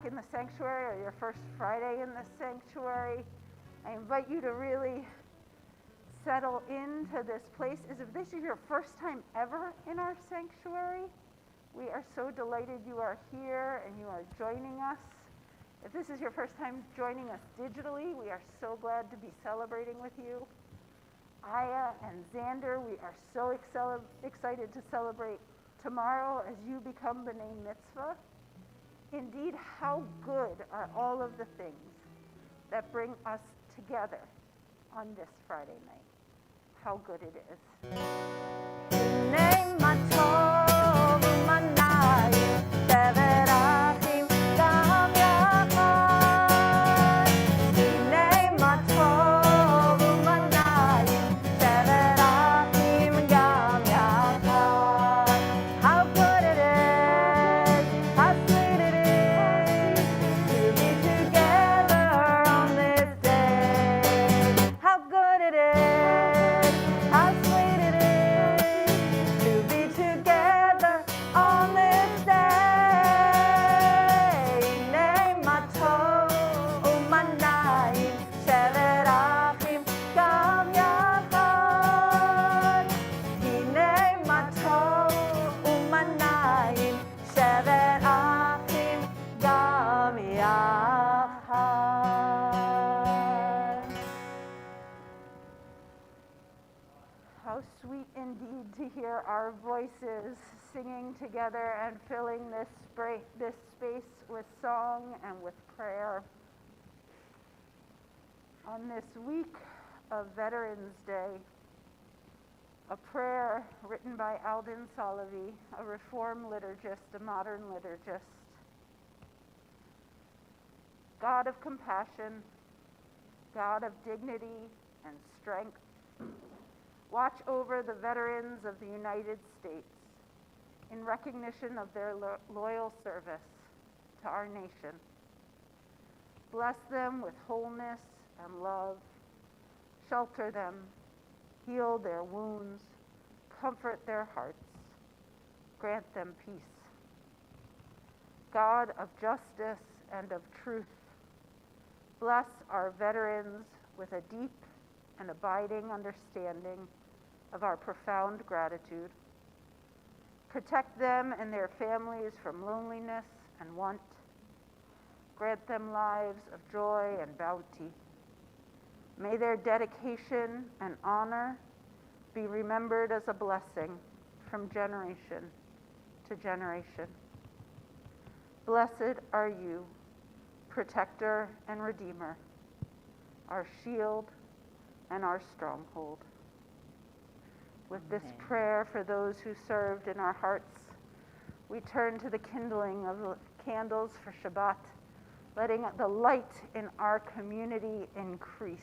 in the sanctuary or your first Friday in the sanctuary, I invite you to really settle into this place. As if this is your first time ever in our sanctuary, we are so delighted you are here and you are joining us. If this is your first time joining us digitally, we are so glad to be celebrating with you. Aya and Xander, we are so excited to celebrate tomorrow as you become B'nai Mitzvah. Indeed, how good are all of the things that bring us together on this Friday night. How good it is. How sweet indeed to hear our voices singing together and filling this space with song and with prayer. On this week of Veterans Day, a prayer written by Alden Solovey, a Reform liturgist, a modern liturgist. God of compassion, God of dignity and strength, watch over the veterans of the United States in recognition of their loyal service to our nation. Bless them with wholeness and love. Shelter them, heal their wounds, comfort their hearts, grant them peace. God of justice and of truth, bless our veterans with a deep and abiding understanding of our profound gratitude. Protect them and their families from loneliness and want. Grant them lives of joy and bounty. May their dedication and honor be remembered as a blessing from generation to generation. Blessed are you, protector and redeemer, our shield and our stronghold. With this prayer for those who served in our hearts, we turn to the kindling of candles for Shabbat, letting the light in our community increase.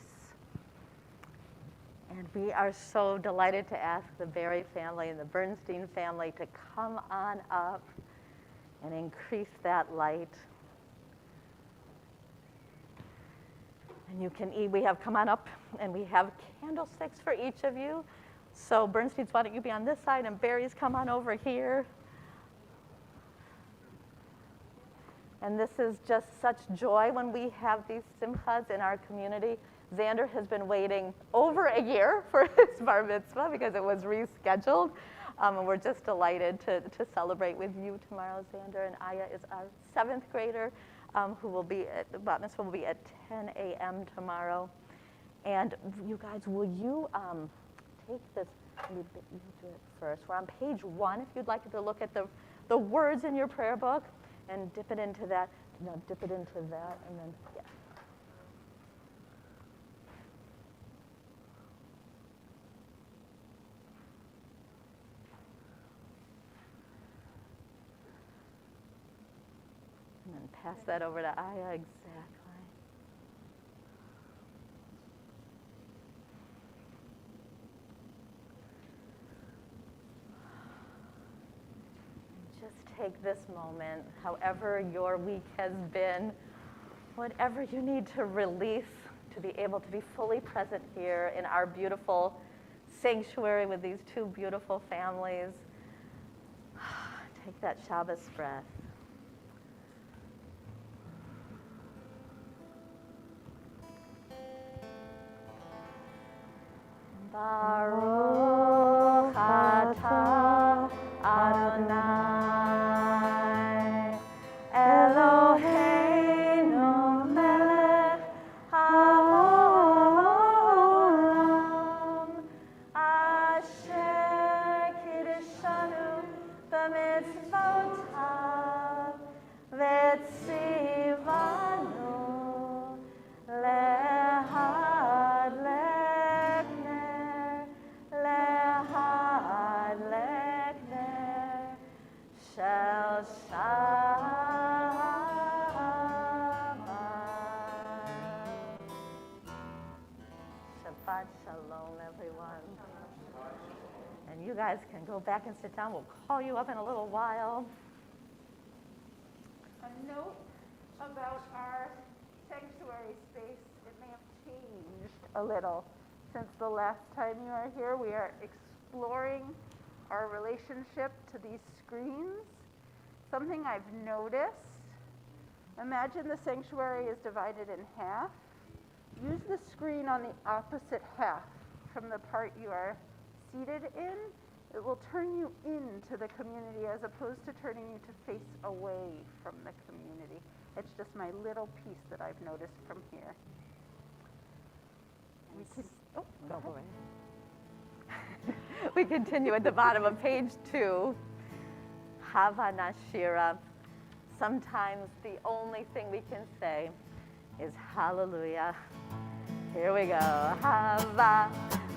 And we are so delighted to ask the Berry family and the Bernstein family to come on up and increase that light. And you can eat. We have come on up, and we have candlesticks for each of you. So Bernstein's, why don't you be on this side, and Barry's, come on over here. And this is just such joy when we have these simchas in our community. Xander has been waiting over a year for his bar mitzvah because it was rescheduled. And we're just delighted to celebrate with you tomorrow, Xander. And Aya is our 7th grader who will be at, the bat mitzvah will be at 10 a.m. tomorrow. And you guys, will you take this, you do it first. We're on page 1 if you'd like to look at the words in your prayer book and dip it into that, dip it into that, and then, yeah. And then pass that over to Aya, exactly. Take this moment, however your week has been, whatever you need to release to be able to be fully present here in our beautiful sanctuary with these 2 beautiful families. Take that Shabbos breath. Baruch atah Adonai Eloheinu melech haolam asher kiddushanu b'mitzvotav v'tzivanu lehad lekner shel Shabbat shalom, everyone. And you guys can go back and sit down. We'll call you up in a little while. A note about our sanctuary space, it may have changed a little since the last time you were here. We are exploring our relationship to these screens. Something I've noticed, imagine the sanctuary is divided in half. Use the screen on the opposite half from the part you are seated in. It will turn you into the community as opposed to turning you to face away from the community. It's just my little piece that I've noticed from here. We could, go ahead. We continue at the bottom of page 2. Hava Nashira. Sometimes the only thing we can say is hallelujah. Here we go. Hava,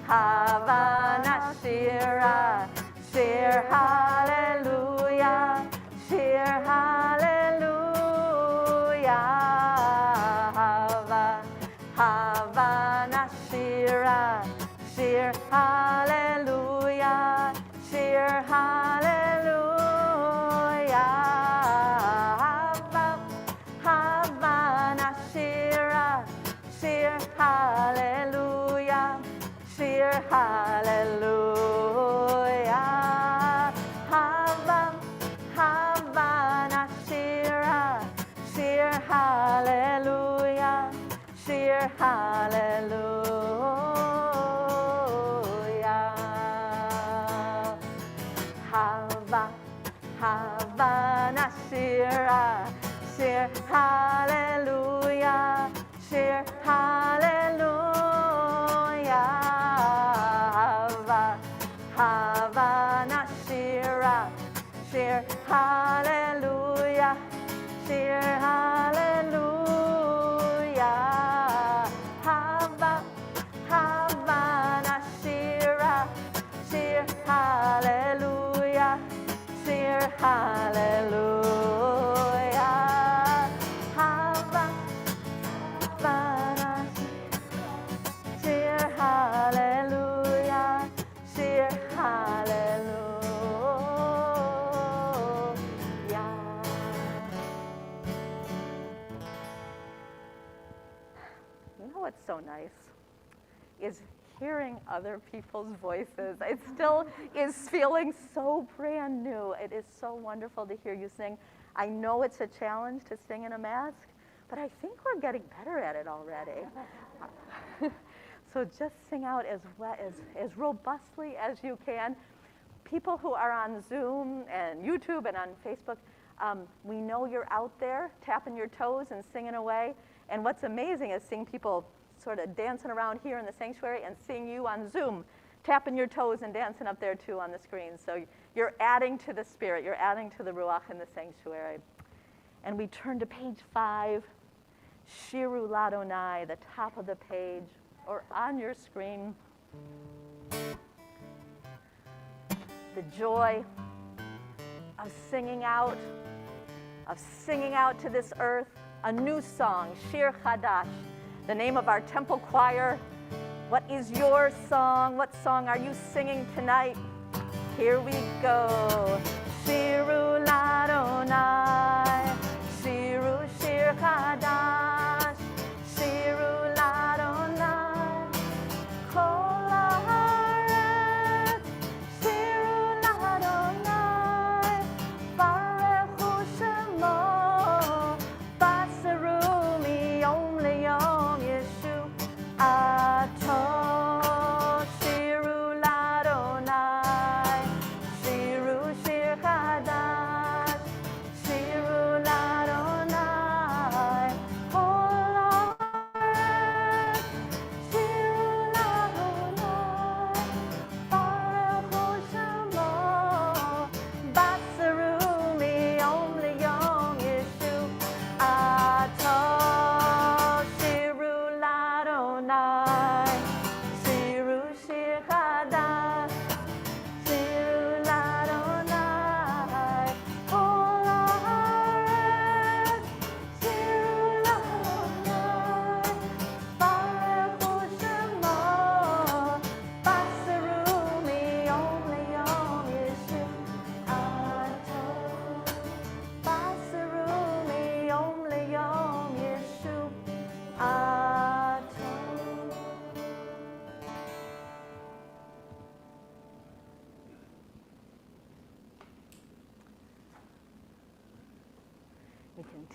Hava Nashira. Shir hallelujah. Shir hallelujah. Hava, Hava Nashira. Shir hallelujah. Shir hallelujah. Hava, Hava Nashira. Shir hallelujah. Shir hallelujah. Hava, Hava Nashira. Shir hallelujah. Shir hallelujah. Hava, Hava Nashira. Shir hallelujah. Shir hallelujah. Hava, Hava Nashira. Shir hallelujah. Shir hallelujah. Hava, Hava Nashira. Shir hallelujah. Shir hallelujah. Hava, Hava Nashira. Shir hallelujah. Shir hallelujah. You know what's so nice is hearing other people's voices. It still is feeling so brand new. It is so wonderful to hear you sing. I know it's a challenge to sing in a mask, but I think we're getting better at it already. So just sing out as robustly as you can. People who are on Zoom and YouTube and on Facebook, we know you're out there tapping your toes and singing away. And what's amazing is seeing people sort of dancing around here in the sanctuary and seeing you on Zoom tapping your toes and dancing up there too on the screen. So you're adding to the spirit, you're adding to the Ruach in the sanctuary. And we turn to page 5, Shiru Ladonai, the top of the page, or on your screen. The joy of singing out to this earth, a new song, Shir Chadash, the name of our temple choir. What is your song? What song are you singing tonight? Here we go. Shiru Ladonai, Shiru Shir Chadash, Shiru Ladonai, Kol haaretz, Shiru Ladonai, Barechu Shemo, Basaru miyom leyom Yeshu Ato, Shir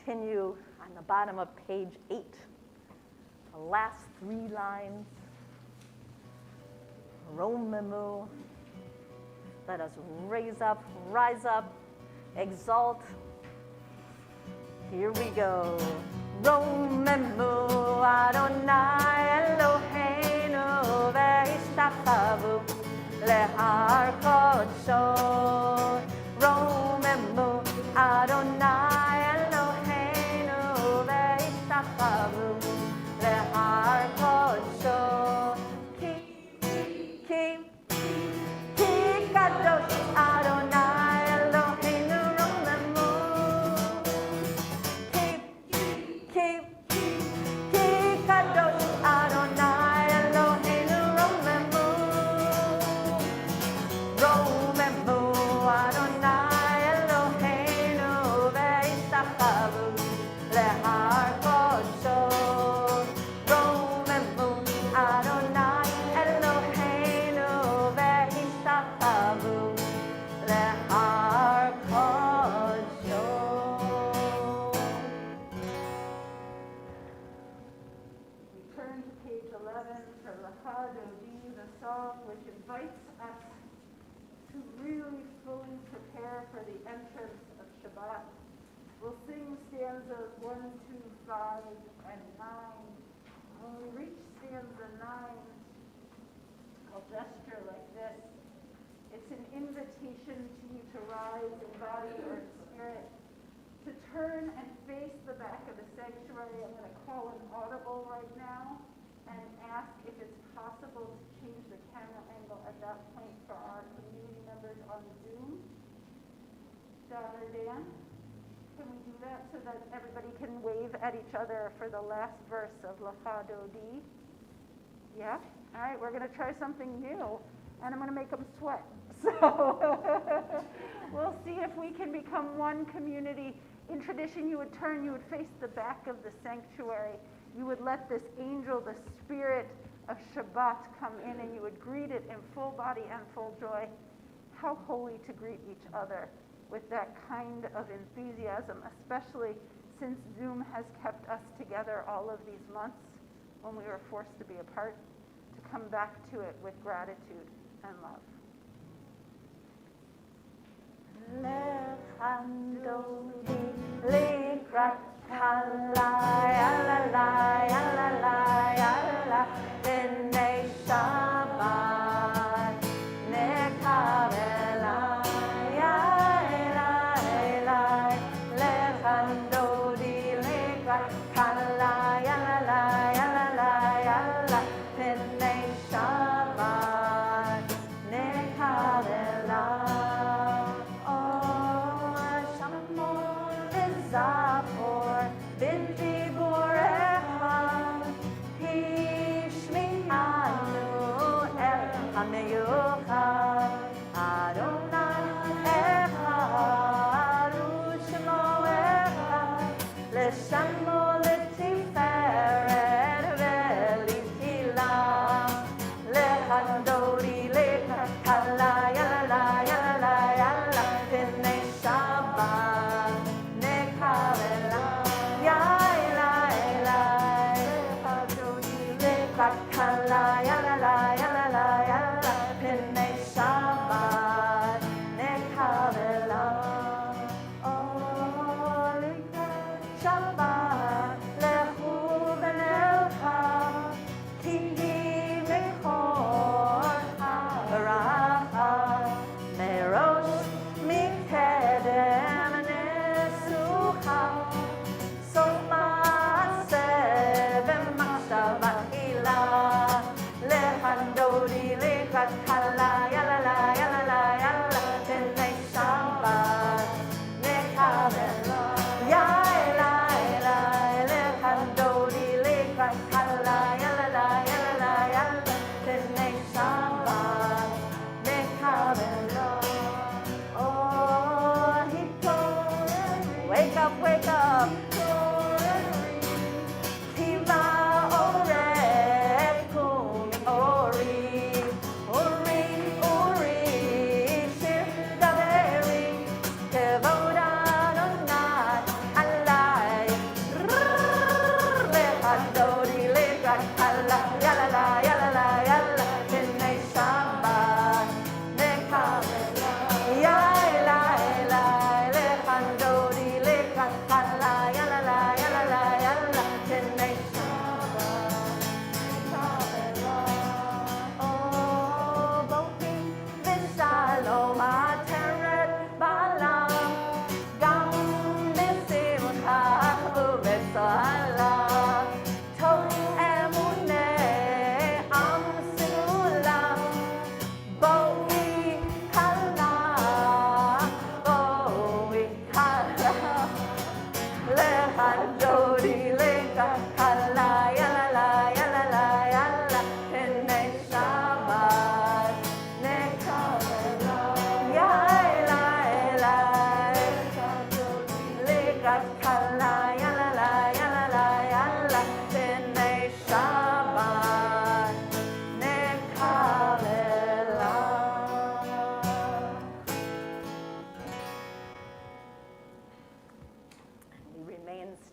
continue on the bottom of page 8, the last 3 lines. Romemu. Let us rise up, exalt. Here we go. Romemu Adonai Eloheinu ve'ishtachavu lehar kodsho. Romemu Adonai Eloheinu ve'ishtachavu lehar kodsho. Ki kadosh Adonai Eloheinu romemu. Ki kadosh Adonai Eloheinu romemu. Romemu Adonai Eloheinu ve'ishtachavu lehar kodsho. Romemu Adonai Eloheinu ve'ishtachavu lehar kodsho. We turn to page 11 for Lecha Dodi, the song which invites us to really fully prepare for the entrance of Shabbat. We'll sing stanzas 1, 2, 5, and 9. When we reach stanza 9, I'll gesture like this. It's an invitation to you to rise in body or in spirit, to turn and face the back of the sanctuary. I'm going to call an audible right now and ask if it's possible to change the camera angle at that point for our community members on Zoom. Don or Dan, can we do that so that everybody can wave at each other for the last verse of Lecha Dodi? Yeah? All right, we're going to try something new, and I'm going to make them sweat. So we'll see if we can become one community. In tradition, you would turn, you would face the back of the sanctuary. You would let this angel, the spirit of Shabbat, come in, and you would greet it in full body and full joy. How holy to greet each other with that kind of enthusiasm, especially since Zoom has kept us together all of these months when we were forced to be apart, to come back to it with gratitude and love. Lechandodi likrat halai alalai alalai alalai b'nei Shabbat nekavelai elai elai lechandodi likrat halai alalai alalai alalai b'nei Shabbat nekavelai. Zapor b'diborecha hishmi'anu el hameyuchad Adonai echad u'shmo echad l'shamo l'ti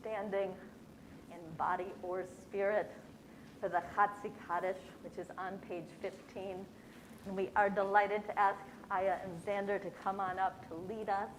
Standing in body or spirit for the Chatzi Kaddish, which is on page 15. And we are delighted to ask Aya and Xander to come on up to lead us.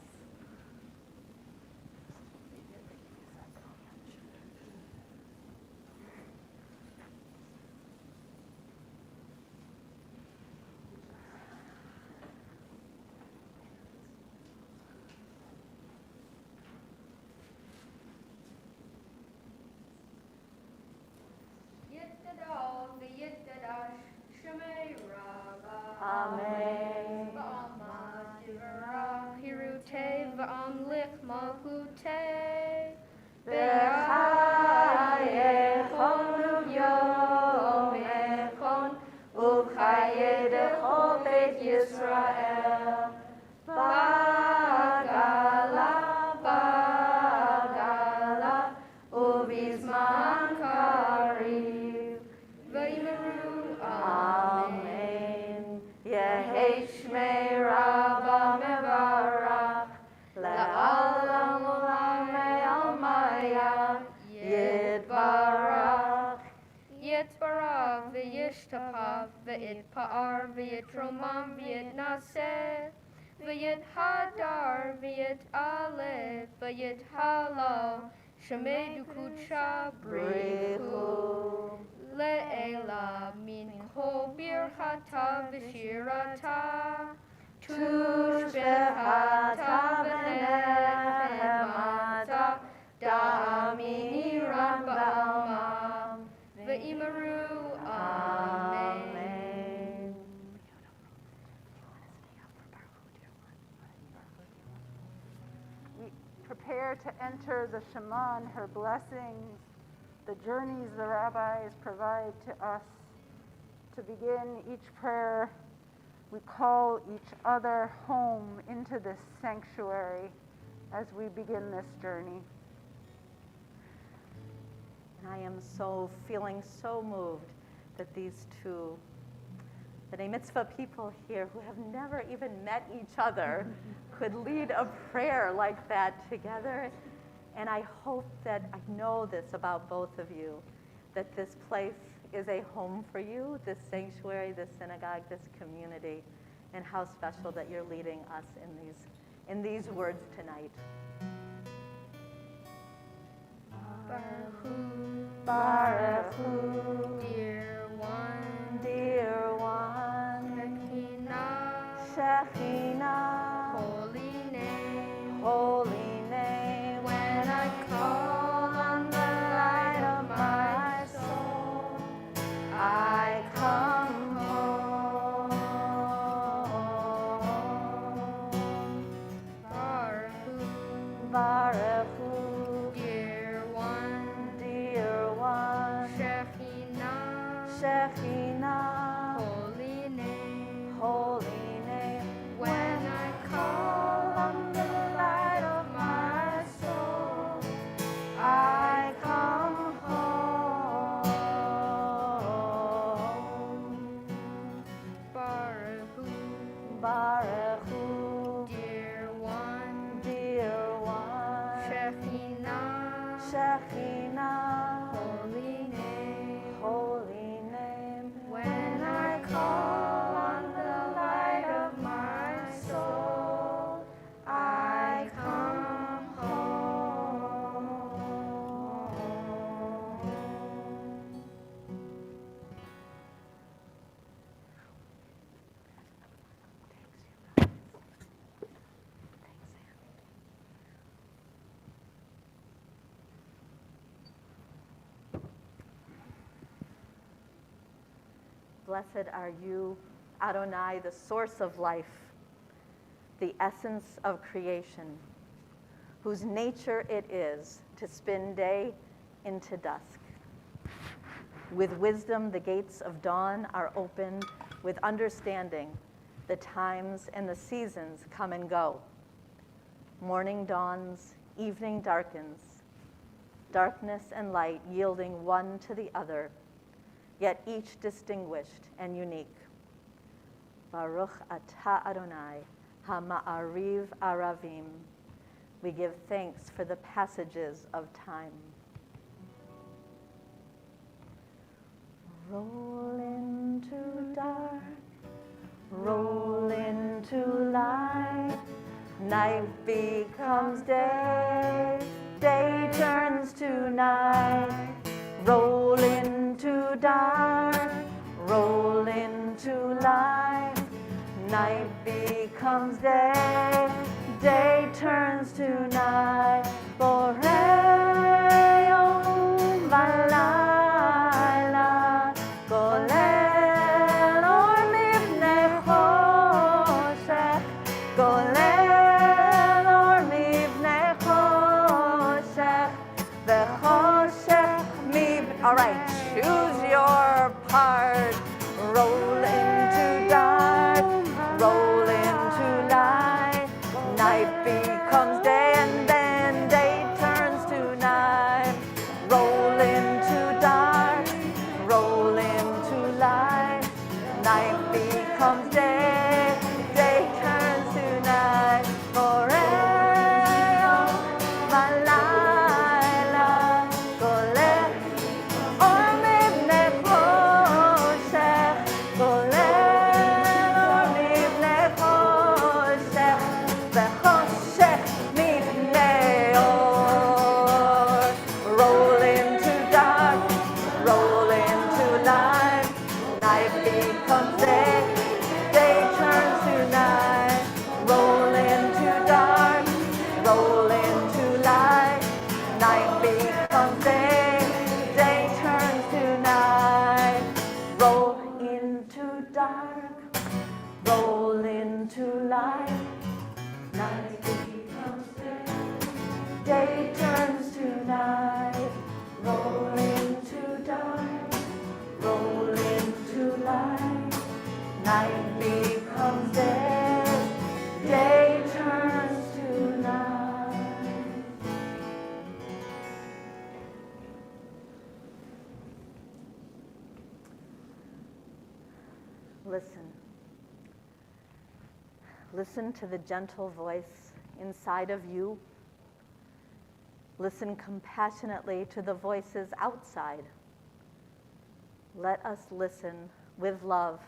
Amen. V'amad yivarach hirutei v'amlich malchutei v'chayechon u'yom echon u'chaye dechol beit Yisrael bagala bagala u'bizman kariv v'yimeru Amen. Yehi Shmei Rabba Mevarach La'alam U'lamei Almaya Yitbarach Yitbarach V'yishtapav V'yitpa'ar V'yitromam V'yitnaseh V'yithadar V'yitalef V'yithalal Shemei Dukudsha Brichu Le'ela min kol birchata v'shirata tushbehata v'nehemata da'aminiran ba'almam v'imaru Amen. We prepare to enter the Shema and her blessings, the journeys the rabbis provide to us. To begin each prayer, we call each other home into this sanctuary as we begin this journey. And I am feeling so moved that these two, the B'nai Mitzvah people here who have never even met each other could lead a prayer like that together. And I hope that I know this about both of you, that this place is a home for you, this sanctuary, this synagogue, this community, and how special that you're leading us in these words tonight. Baruch Hu, Baruch Hu, dear one, dear one, Shekinah, Shekinah, holy name, holy name. when I call on the light of my soul, I come home. Baruch Hu, Baruch Hu, dear one, Shekinah, Shekinah, holy name, holy name. when I call on the light of my soul, I come home. Baruch Hu, Baruch Hu, dear one, Shekinah, Shekinah, holy name, holy name. when I call on the light of my soul, I come home. Blessed are you, Adonai, the source of life, the essence of creation, whose nature it is to spin day into dusk. With wisdom, the gates of dawn are opened. With understanding, the times and the seasons come and go. Morning dawns, evening darkens, darkness and light yielding one to the other, yet each distinguished and unique. Baruch atah Adonai, ha'ma'ariv aravim. We give thanks for the passages of time. Roll into dark, roll into light. Night becomes day, day turns to night. Roll into dark, roll into light. Night becomes day, day turns to night. Boreon balayla, golel or mivnei choshech, golel or mivnei choshech, vechoshech miv. All right, choose your part. Roll into dark, roll into light. Night becomes day and then day turns to night. Roll into dark, roll into light. Night becomes day, day turns to night. Moreo, balayla, goleh, or mivnei choshech, goleh, or mivnei choshech, vechoshech mivnei or. Roll into dark, roll into light. Night becomes day, day turns to night. Roll into dark, roll into light. Night becomes day, day turns to night. Roll into dark, roll into light. Night becomes day, day turns to night. Roll into dark, roll into light. Night becomes day, day turns to night. Listen. Listen to the gentle voice inside of you. Listen compassionately to the voices outside. Let us listen with love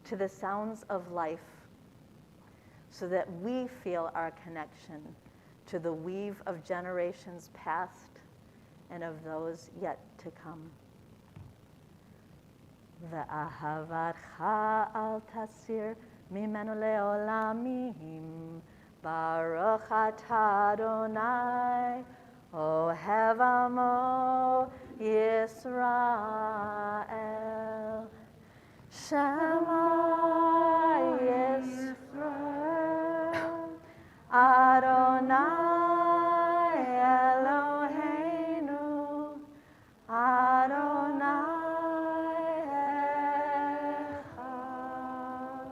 to the sounds of life so that we feel our connection to the weave of generations past and of those yet to come. Ve'ahavatcha al tasir mimenu le'olamim. Baruch atah Adonai, ohev amo Yisrael. Shema Yisrael, Adonai Eloheinu, Adonai Echad.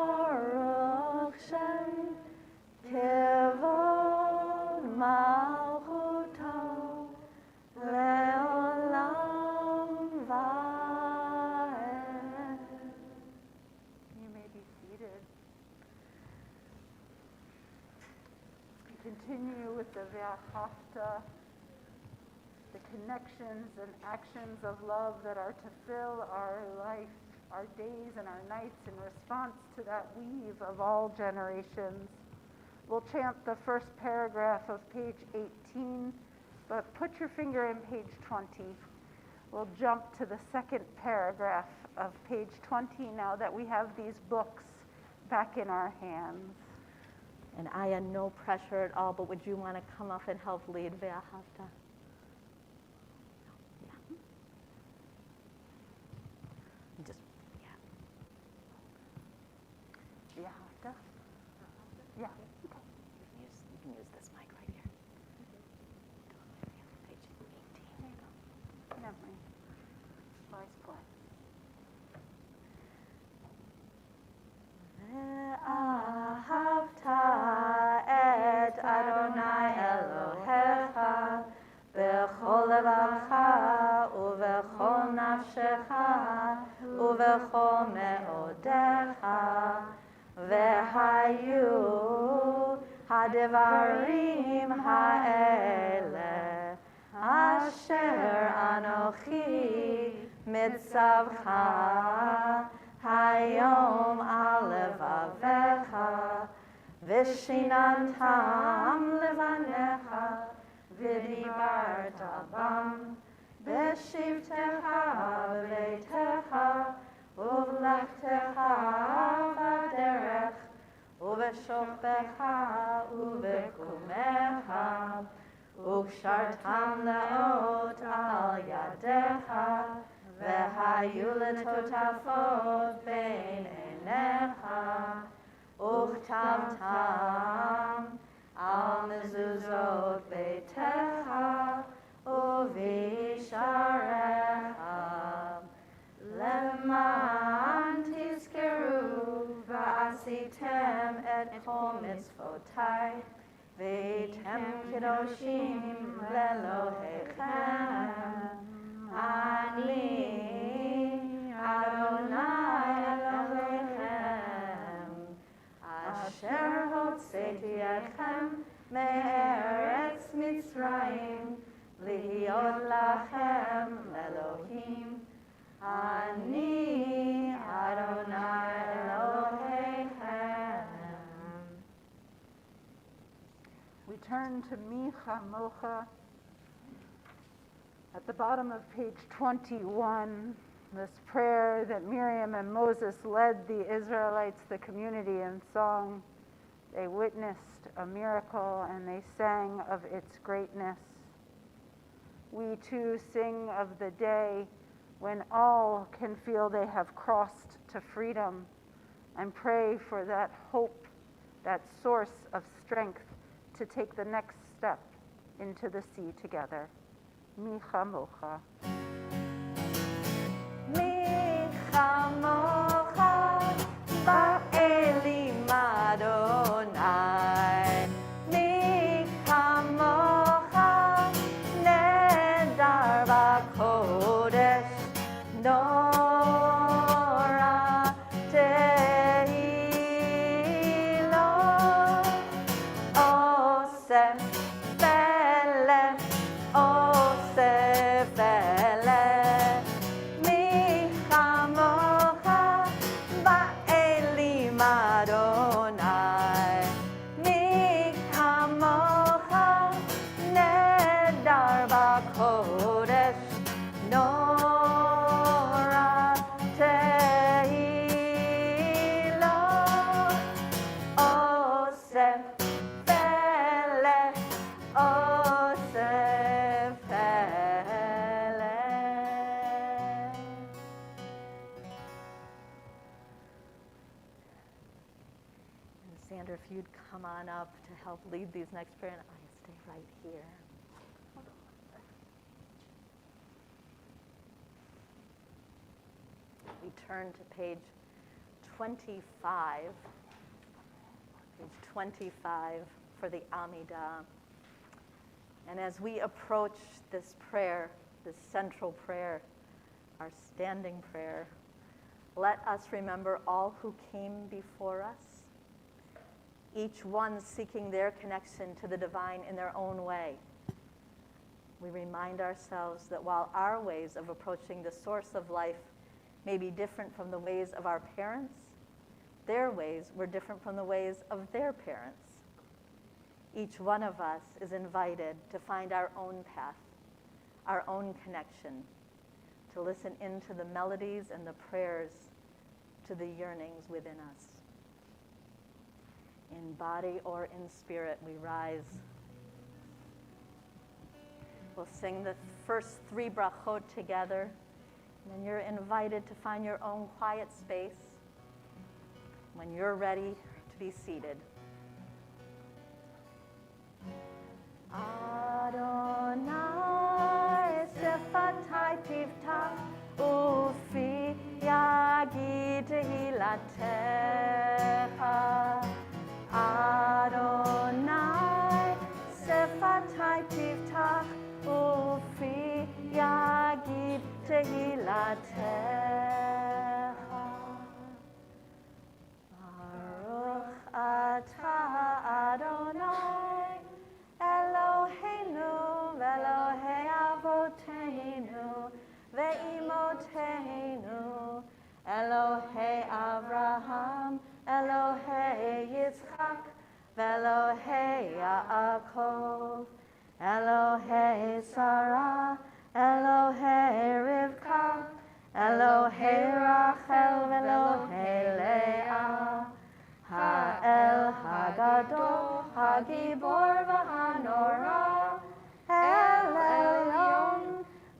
Baruch Shem Kevod Malchuto Leolam Vaed. You may be seated. We continue with the Ve'ahavta, the connections and actions of love that are to fill our life, our days and our nights in response to that weave of all generations. We'll chant the first paragraph of page 18, but put your finger in page 20. We'll jump to the second paragraph of page 20 now that we have these books back in our hands. And I had no pressure at all, but would you want to come up and help lead Ve'ahavta? Just, Yeah. Yeah. Okay. you can use this mic right here. b'chol me'odecha, v'hayu ha'devarim ha'eleh, asher anochi mitzavcha, hayom al levavecha, v'shinantam levanecha, v'dibarta bam, v'shivtecha b'beitecha, uv'lechtecha v'derech, uv'shofecha uv'kumecha, ukshartam leot al yadecha, v'hayu letotafot bein einecha, uchtavtam al mezuzot beitecha, uvisharecha, leman tizkeru v'asitem et kol mitzvotai, v'etem kedoshim lelohechem, ani Adonai Elohechem, asher hotzeti etchem me'eretz Mitzrayim, lihiot lachem Elohim, ani Adonai Elohechem. We turn to Micha Mocha. At the bottom of page 21, this prayer that Miriam and Moses led the Israelites, the community, in song. They witnessed a miracle and they sang of its greatness. We too sing of the day when all can feel they have crossed to freedom, and pray for that hope, that source of strength to take the next step into the sea together. Micha Mocha. Micha Mocha ba'elim Adonai, Micha Mocha nedar b'kodesh, Nora tehilo, Osef Peleh, Osef Peleh, Micha Mocha ba'elim Adonai, Micha Mocha nedar b'kodesh, Nora tehilo, Osef Peleh, Osef Peleh. And Sandra, if you'd come on up to help lead these next prayer, and I stay right here. We turn to page 25, page 25 for the Amidah. And as we approach this prayer, this central prayer, our standing prayer, let us remember all who came before us, each one seeking their connection to the divine in their own way. We remind ourselves that while our ways of approaching the source of life may be different from the ways of our parents, their ways were different from the ways of their parents. Each one of us is invited to find our own path, our own connection, to listen into the melodies and the prayers, to the yearnings within us. In body or in spirit, we rise. We'll sing the first 3 brachot together, and then you're invited to find your own quiet space when you're ready to be seated. Adonai sefatai tiftach ufi yagid tehilatecha. Adonai sefatai tiftach ufi yagid tehilatecha. ata Adonai, Eloheinu ve'Elohei avoteinu ve'imotenu, Elohei Avraham, Elohei Yitzchak, ve'Elohei Yaakov, Elohei Sarah, Elohei Rivka, Elohei Rachel, ve'Elohei Leah, Ha'el Hagadol, Hagibor v'Hanora, El Elyon,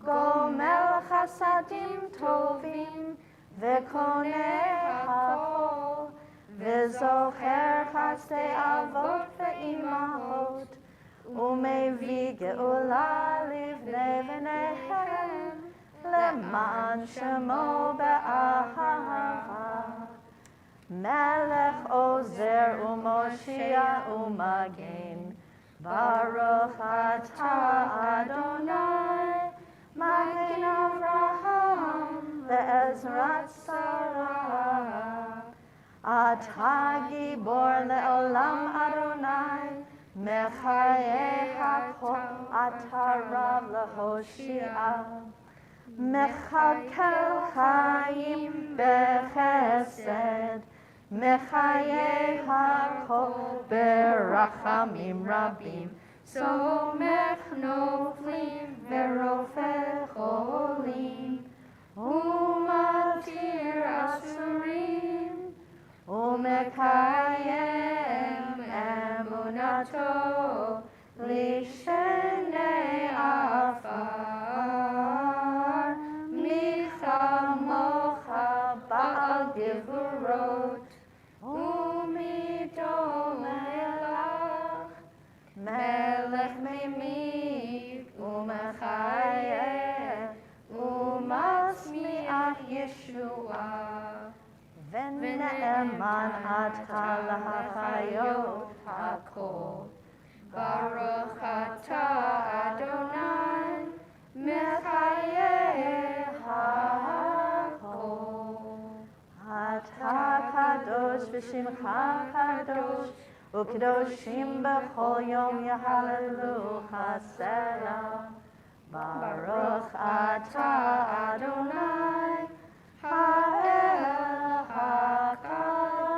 Gomel Chasadim Tovim, Ve'koneh Hakol, Ve'zocher Chasdei Avot ve'imahot, Umevi Geula livnei v'neihem, Leman Shemo be'ahava. Melech Ozer u'Moshia u'Magen, Baruch atah Adonai, Magen Avraham ve'ezrat Sarah. Atah Gibor le'olam Adonai, Mechayeh hakol, Atah Rav le'Hoshia. Mechakel Chaim bechesed, Mechayeh hakol berachamim rabim, Somech noflim verofeh cholim, umatir asurim, umekayem emunato lishenei afar, michamocha ba'al gevurot, umidol melach, melech memit umechayeh, umasmiach Yeshua. Ve'ne'eman atah lahachayot hakol. Baruch atah Adonai, mechayeh hakol. Atah kadosh v'shimcha kadosh, u'kedoshim b'chol yom yahalelucha selah. Baruch atah Adonai, ha'el hakadosh.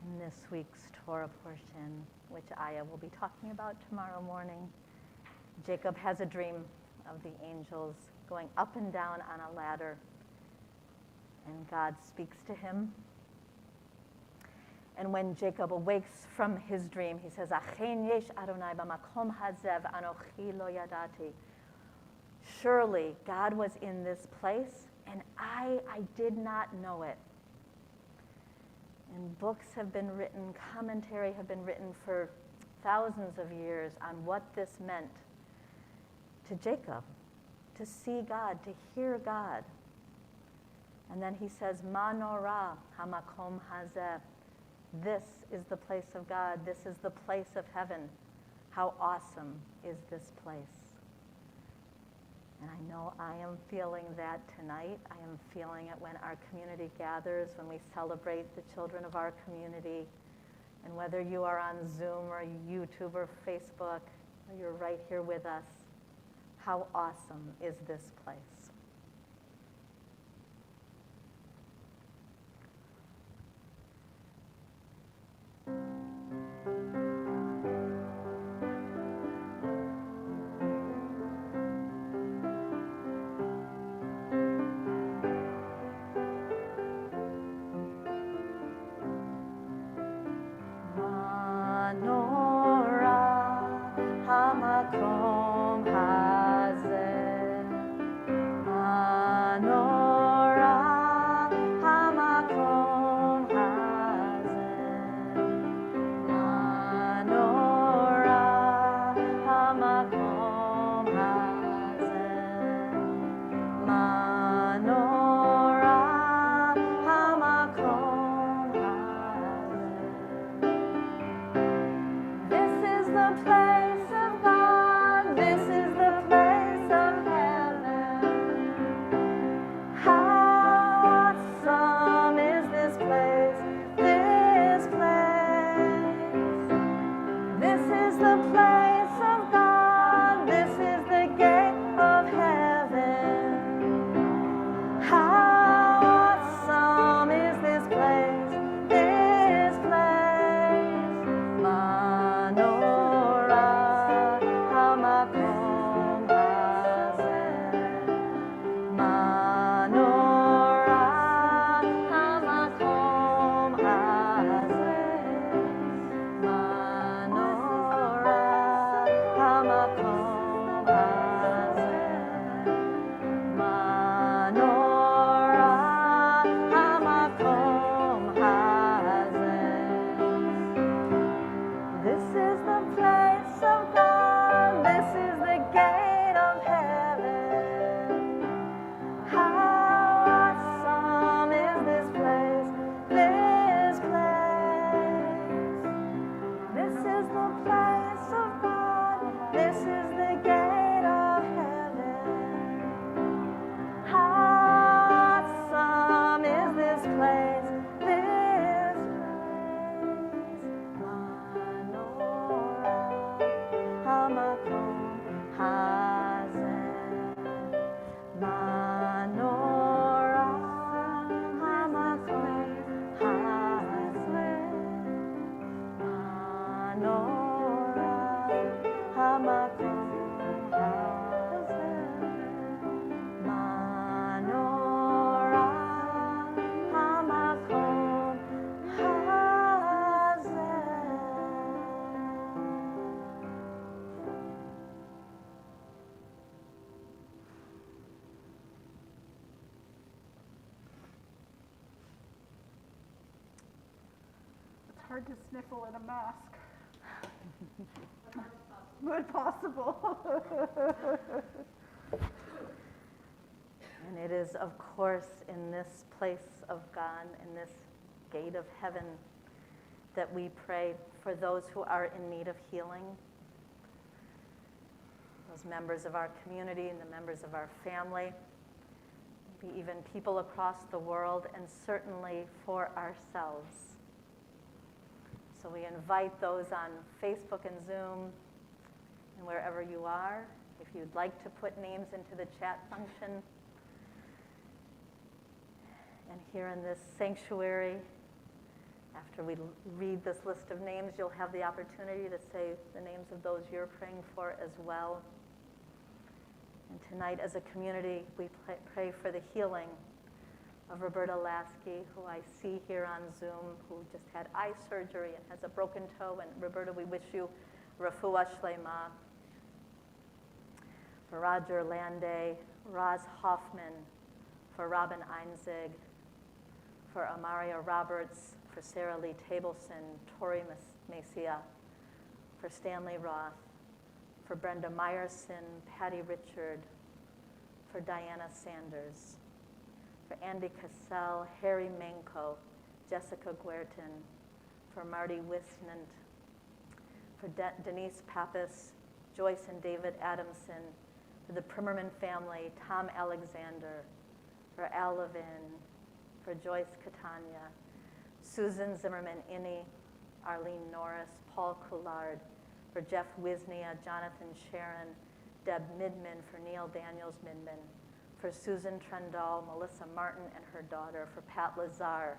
In this week's Torah portion, which Aya will be talking about tomorrow morning, Jacob has a dream of the angels going up and down on a ladder, and God speaks to him. And when Jacob awakes from his dream, he says, Achen yesh Adonai b'makom hazev anochi lo yadati. Surely God was in this place, and I did not know it. And books have been written, commentary have been written for thousands of years on what this meant to Jacob, to see God, to hear God. And then he says, Ma norah hamakom hazeh. This is the place of God. This is the place of heaven. How awesome is this place? And I know I am feeling that tonight. I am feeling it when our community gathers, when we celebrate the children of our community. And whether you are on Zoom or YouTube or Facebook, or you're right here with us, how awesome is this place? Hard to sniffle in a mask. But possible. And it is, of course, in this place of God, in this gate of heaven, that we pray for those who are in need of healing, those members of our community and the members of our family, maybe even people across the world, and certainly for ourselves. So we invite those on Facebook and Zoom and wherever you are, if you'd like to put names into the chat function. And here in this sanctuary, after we read this list of names, you'll have the opportunity to say the names of those you're praying for as well. And tonight, as a community, we pray for the healing of Roberta Lasky, who I see here on Zoom, who just had eye surgery and has a broken toe. And Roberta, we wish you refuah shlema. For Roger Landay, Roz Hoffman, for Robin Einzig, for Amaria Roberts, for Sarah Lee Tableson, Tori Macia, for Stanley Roth, for Brenda Meyerson, Patty Richard, for Diana Sanders, for Andy Cassell, Harry Manko, Jessica Guertin, for Marty Wisnant, for Denise Pappas, Joyce and David Adamson, for the Primmerman family, Tom Alexander, for Al Levin, for Joyce Catania, Susan Zimmerman-Inney, Arlene Norris, Paul Coulard, for Jeff Wisnia, Jonathan Sharon, Deb Midman, for Neil Daniels Midman, for Susan Trendall, Melissa Martin and her daughter, for Pat Lazar,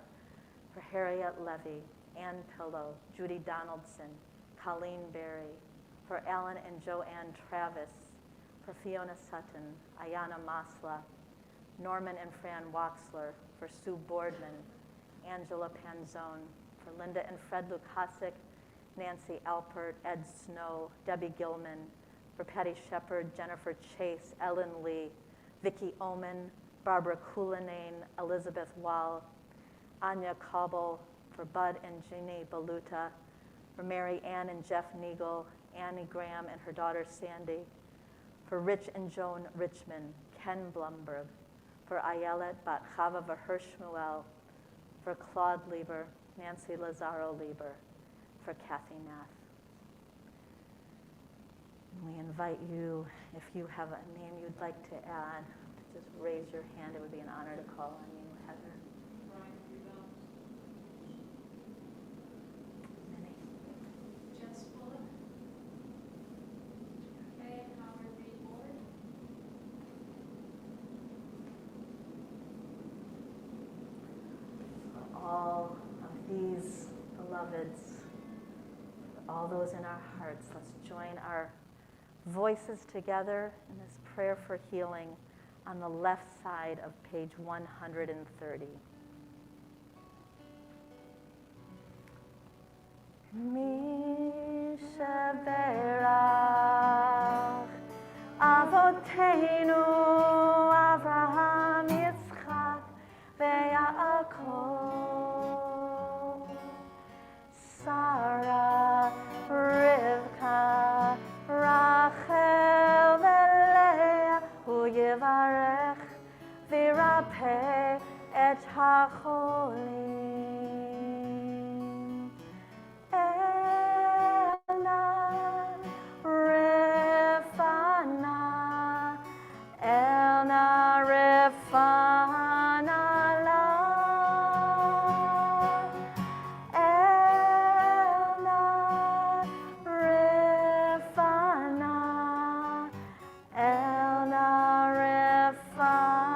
for Harriet Levy, Ann Pillow, Judy Donaldson, Colleen Berry, for Alan and Joanne Travis, for Fiona Sutton, Ayana Masla, Norman and Fran Waxler, for Sue Boardman, Angela Panzone, for Linda and Fred Lukasik, Nancy Alpert, Ed Snow, Debbie Gilman, for Patty Shepard, Jennifer Chase, Ellen Lee, Vicki Oman, Barbara Coulinane, Elizabeth Wall, Anya Cobble, for Bud and Jeannie Baluta, for Mary Ann and Jeff Neagle, Annie Graham and her daughter Sandy, for Rich and Joan Richmond, Ken Blumberg, for Ayelet Bat Chava Vaher Shmuel, for Claude Lieber, Nancy Lazaro Lieber, for Kathy Nath. We invite you, if you have a name you'd like to add, to just raise your hand. It would be an honor to call on you, Heather. Minnie. Jess Bullock. Kay and Howard Reed Ward. For all of these beloveds, for all those in our hearts, let's join our voices together in this prayer for healing on the left side of page 130. Mi sheberach Avoteinu Avraham Yitzchak veYaakov Sarah Rivka Rachel veLeah Hu Yivarech v'Yirapeh et hacholim Elna Rifana Elna Rifana la Elna Rifana Elna Rifana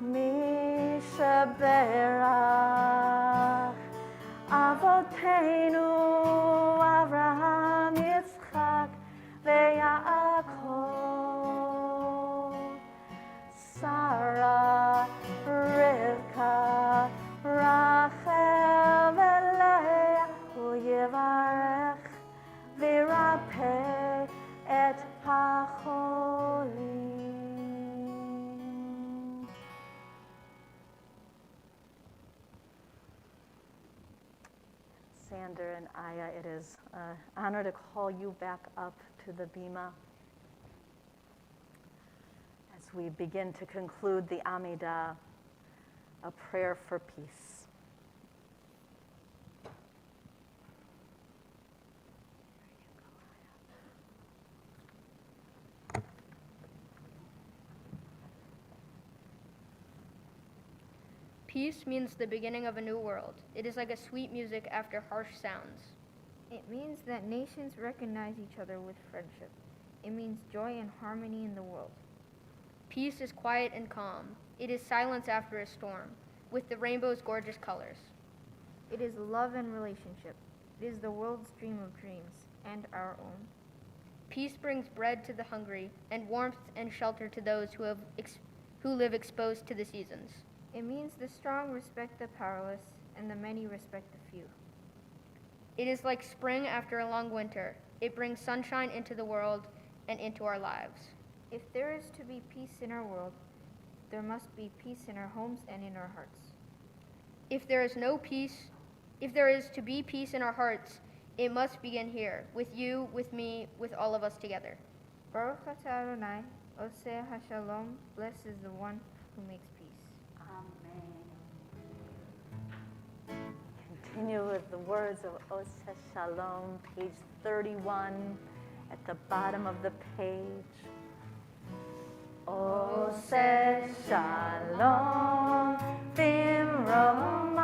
Mishaberach Avoteinu Avraham Yitzchak veYaakov Sarah Rivka Rachel veLeah Hu Yivarech v'Yirapeh et hacholim. Sander and Aya, it is an honor to call you back up to the Bima as we begin to conclude the Amidah, a prayer for peace. Peace means the beginning of a new world. It is like a sweet music after harsh sounds. It means that nations recognize each other with friendship. It means joy and harmony in the world. Peace is quiet and calm. It is silence after a storm, with the rainbow's gorgeous colors. It is love and relationship. It is the world's dream of dreams and our own. Peace brings bread to the hungry and warmth and shelter to those who live exposed to the seasons. It means the strong respect the powerless and the many respect the few. It is like spring after a long winter. It brings sunshine into the world and into our lives. If there is to be peace in our world, there must be peace in our homes and in our hearts. If there is no peace, if there is to be peace in our hearts, it must begin here, with you, with me, with all of us together. Baruch atah Adonai, Oseh HaShalom, blessed is the one who makes peace. Continue with the words of Oseh Shalom, page 31, at the bottom of the page. Oseh Shalom, Bimromav,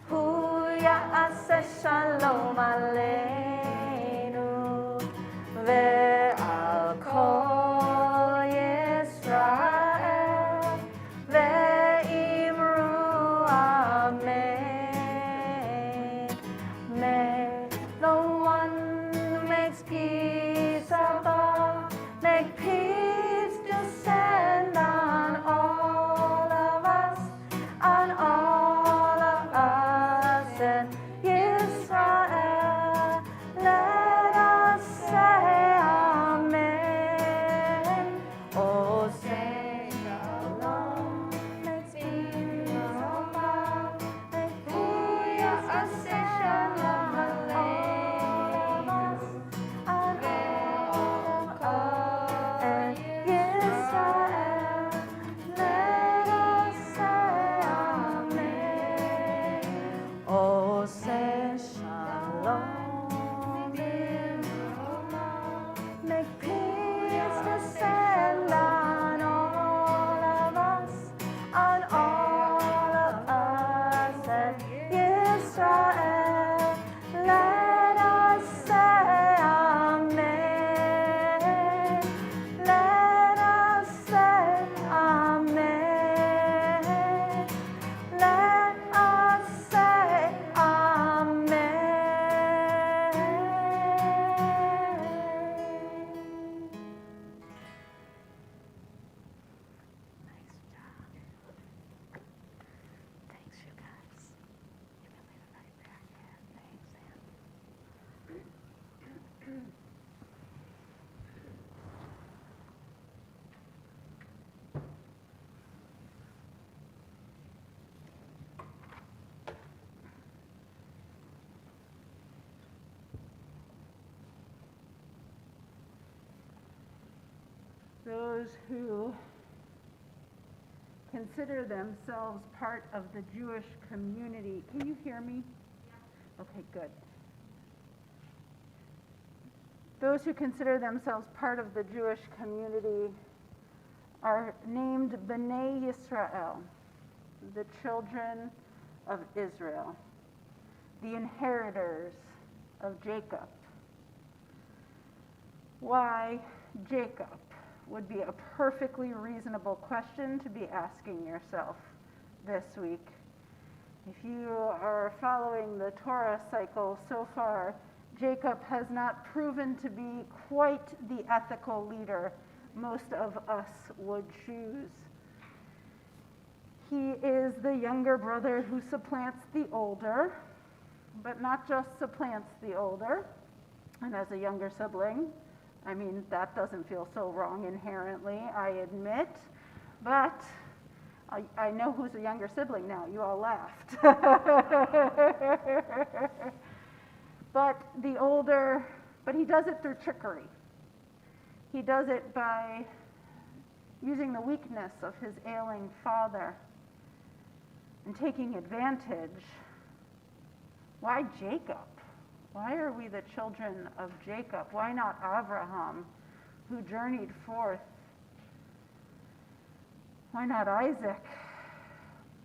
Hu Ya'aseh Shalom Aleinu, Ve'al Kol Yisrael, Ve'imru Amen. May the one who makes peace above make peace descend on all of us, on all of us in Israel. Let us say Amen. Oh, say Shalom, make peace above, make peace descend on all of us, on all of us in Israel. Let us say Amen. Oh, say Shalom, make peace descend on all of us, on all of us in Israel. Let us say Amen. Let us say Amen. Let us say Amen. Nice job. Thanks, you guys. You can leave it right there. Yeah, thanks, Sam. Those who consider themselves part of the Jewish community. Can you hear me? Okay, good. Those who consider themselves part of the Jewish community are named B'nai Yisrael, the children of Israel, the inheritors of Jacob. Why Jacob would be a perfectly reasonable question to be asking yourself this week. If you are following the Torah cycle so far, Jacob has not proven to be quite the ethical leader most of us would choose. He is the younger brother who supplants the older, but not just supplants the older. And as a younger sibling, I mean, that doesn't feel so wrong inherently, I admit, but I know who's a younger sibling now. You all laughed. But he does it through trickery. He does it by using the weakness of his ailing father and taking advantage. Why Jacob? Why are we the children of Jacob? Why not Abraham, who journeyed forth? Why not Isaac,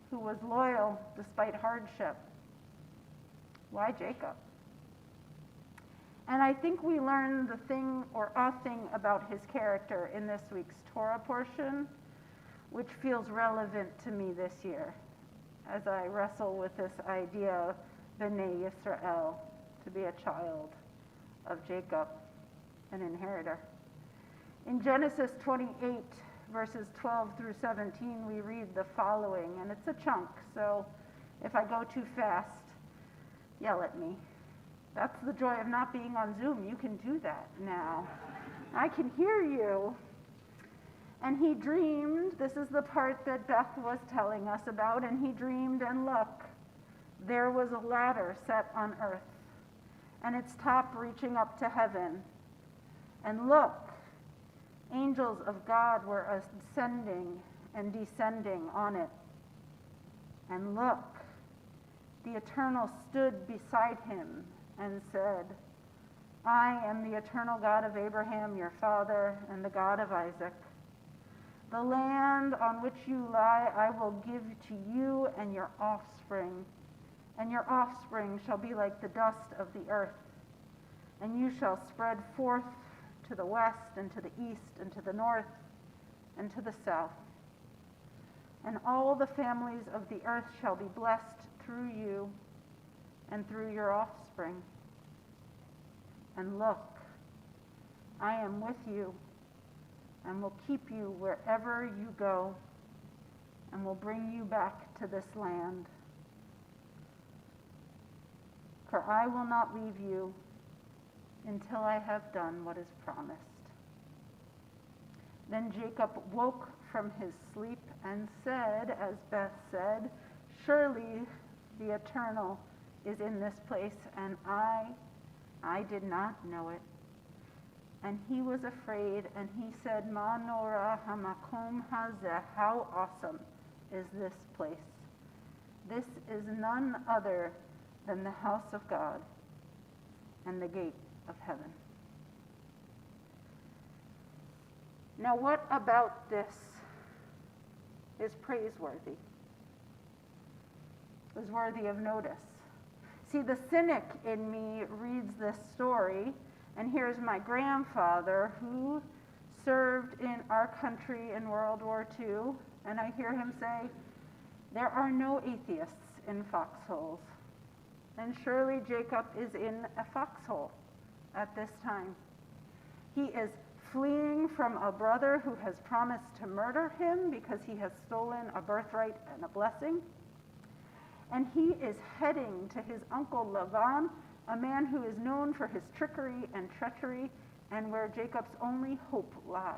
who was loyal despite hardship? Why Jacob? And I think we learn the thing or a thing about his character in this week's Torah portion, which feels relevant to me this year as I wrestle with this idea of B'nai Yisrael, to be a child of Jacob, an inheritor. In Genesis 28, verses 12 through 17, we read the following, and it's a chunk, so if I go too fast, yell at me. That's the joy of not being on Zoom. You can do that now. I can hear you. And he dreamed, this is the part that Beth was telling us about, and he dreamed, and look, there was a ladder set on earth, and its top reaching up to heaven. And look, angels of God were ascending and descending on it. And look, the Eternal stood beside him and said, I am the eternal God of Abraham, your father, and the God of Isaac. The land on which you lie I will give to you and your offspring shall be like the dust of the earth. And you shall spread forth to the west and to the east and to the north and to the south. And all the families of the earth shall be blessed through you and through your offspring. And look, I am with you and will keep you wherever you go and will bring you back to this land. For I will not leave you until I have done what is promised. Then Jacob woke from his sleep and said, as Beth said, surely the Eternal is in this place, and I did not know it. And he was afraid, and he said, Ma nora hamakom hazeh, how awesome is this place. This is none other than the house of God and the gate of heaven. Now, what about this is praiseworthy, is worthy of notice? See, the cynic in me reads this story, and here's my grandfather who served in our country in World War II, and I hear him say, there are no atheists in foxholes. And surely Jacob is in a foxhole at this time. He is fleeing from a brother who has promised to murder him because he has stolen a birthright and a blessing. And he is heading to his uncle Laban, a man who is known for his trickery and treachery, and where Jacob's only hope lies.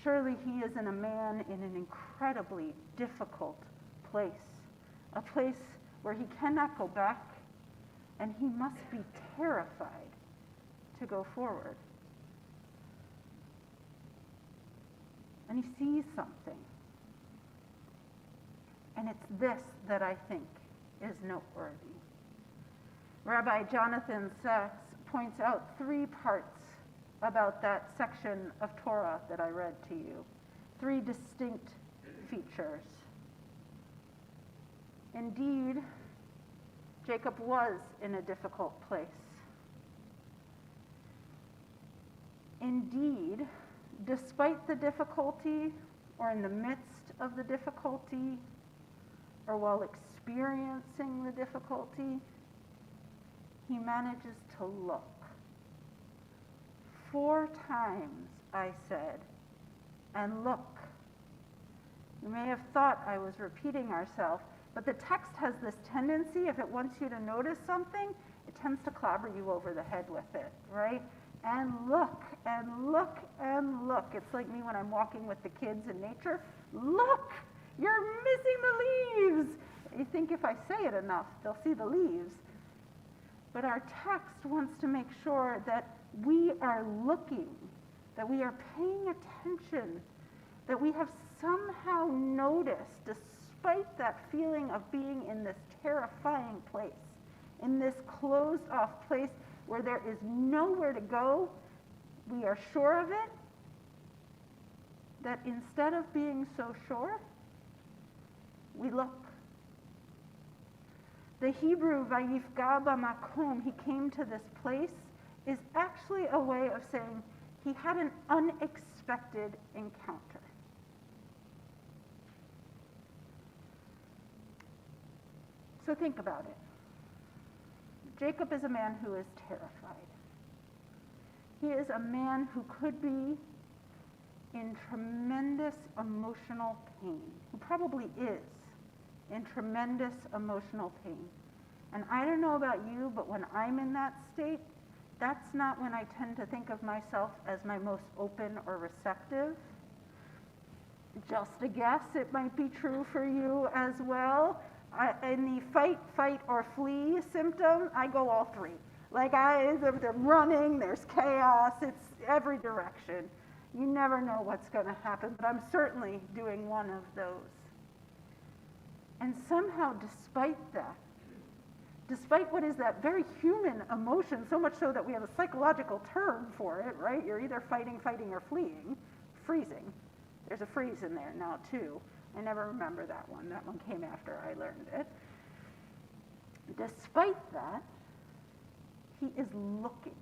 Surely he is a man in an incredibly difficult place, a place where he cannot go back, and he must be terrified to go forward. And he sees something. And it's this that I think is noteworthy. Rabbi Jonathan Sachs points out 3 parts about that section of Torah that I read to you. 3 distinct features. Indeed, Jacob was in a difficult place. Indeed, despite the difficulty, or in the midst of the difficulty, or while experiencing the difficulty, he manages to look. 4 times I said, and look. You may have thought I was repeating ourselves, but the text has this tendency, if it wants you to notice something, it tends to clobber you over the head with it, right? And look, and look, and look. It's like me when I'm walking with the kids in nature. Look, you're missing the leaves. You think if I say it enough, they'll see the leaves. But our text wants to make sure that we are looking, that we are paying attention, that we have somehow noticed, despite that feeling of being in this terrifying place, in this closed off place where there is nowhere to go, we are sure of it, that instead of being so sure, we look. The Hebrew vayifga b'makom, he came to this place, is actually a way of saying he had an unexpected encounter. So think about it. Jacob is a man who is terrified. He is a man who could be in tremendous emotional pain, who probably is in tremendous emotional pain. And I don't know about you, but when I'm in that state, that's not when I tend to think of myself as my most open or receptive. Just a guess, it might be true for you as well. In the fight, or flee symptom, I go all three. Like they're running, there's chaos, it's every direction. You never know what's going to happen, but I'm certainly doing one of those. And somehow, despite that, despite what is that very human emotion, so much so that we have a psychological term for it, right? You're either fighting, or fleeing, freezing. There's a freeze in there now, too. I never remember that one. That one came after I learned it. Despite that, he is looking.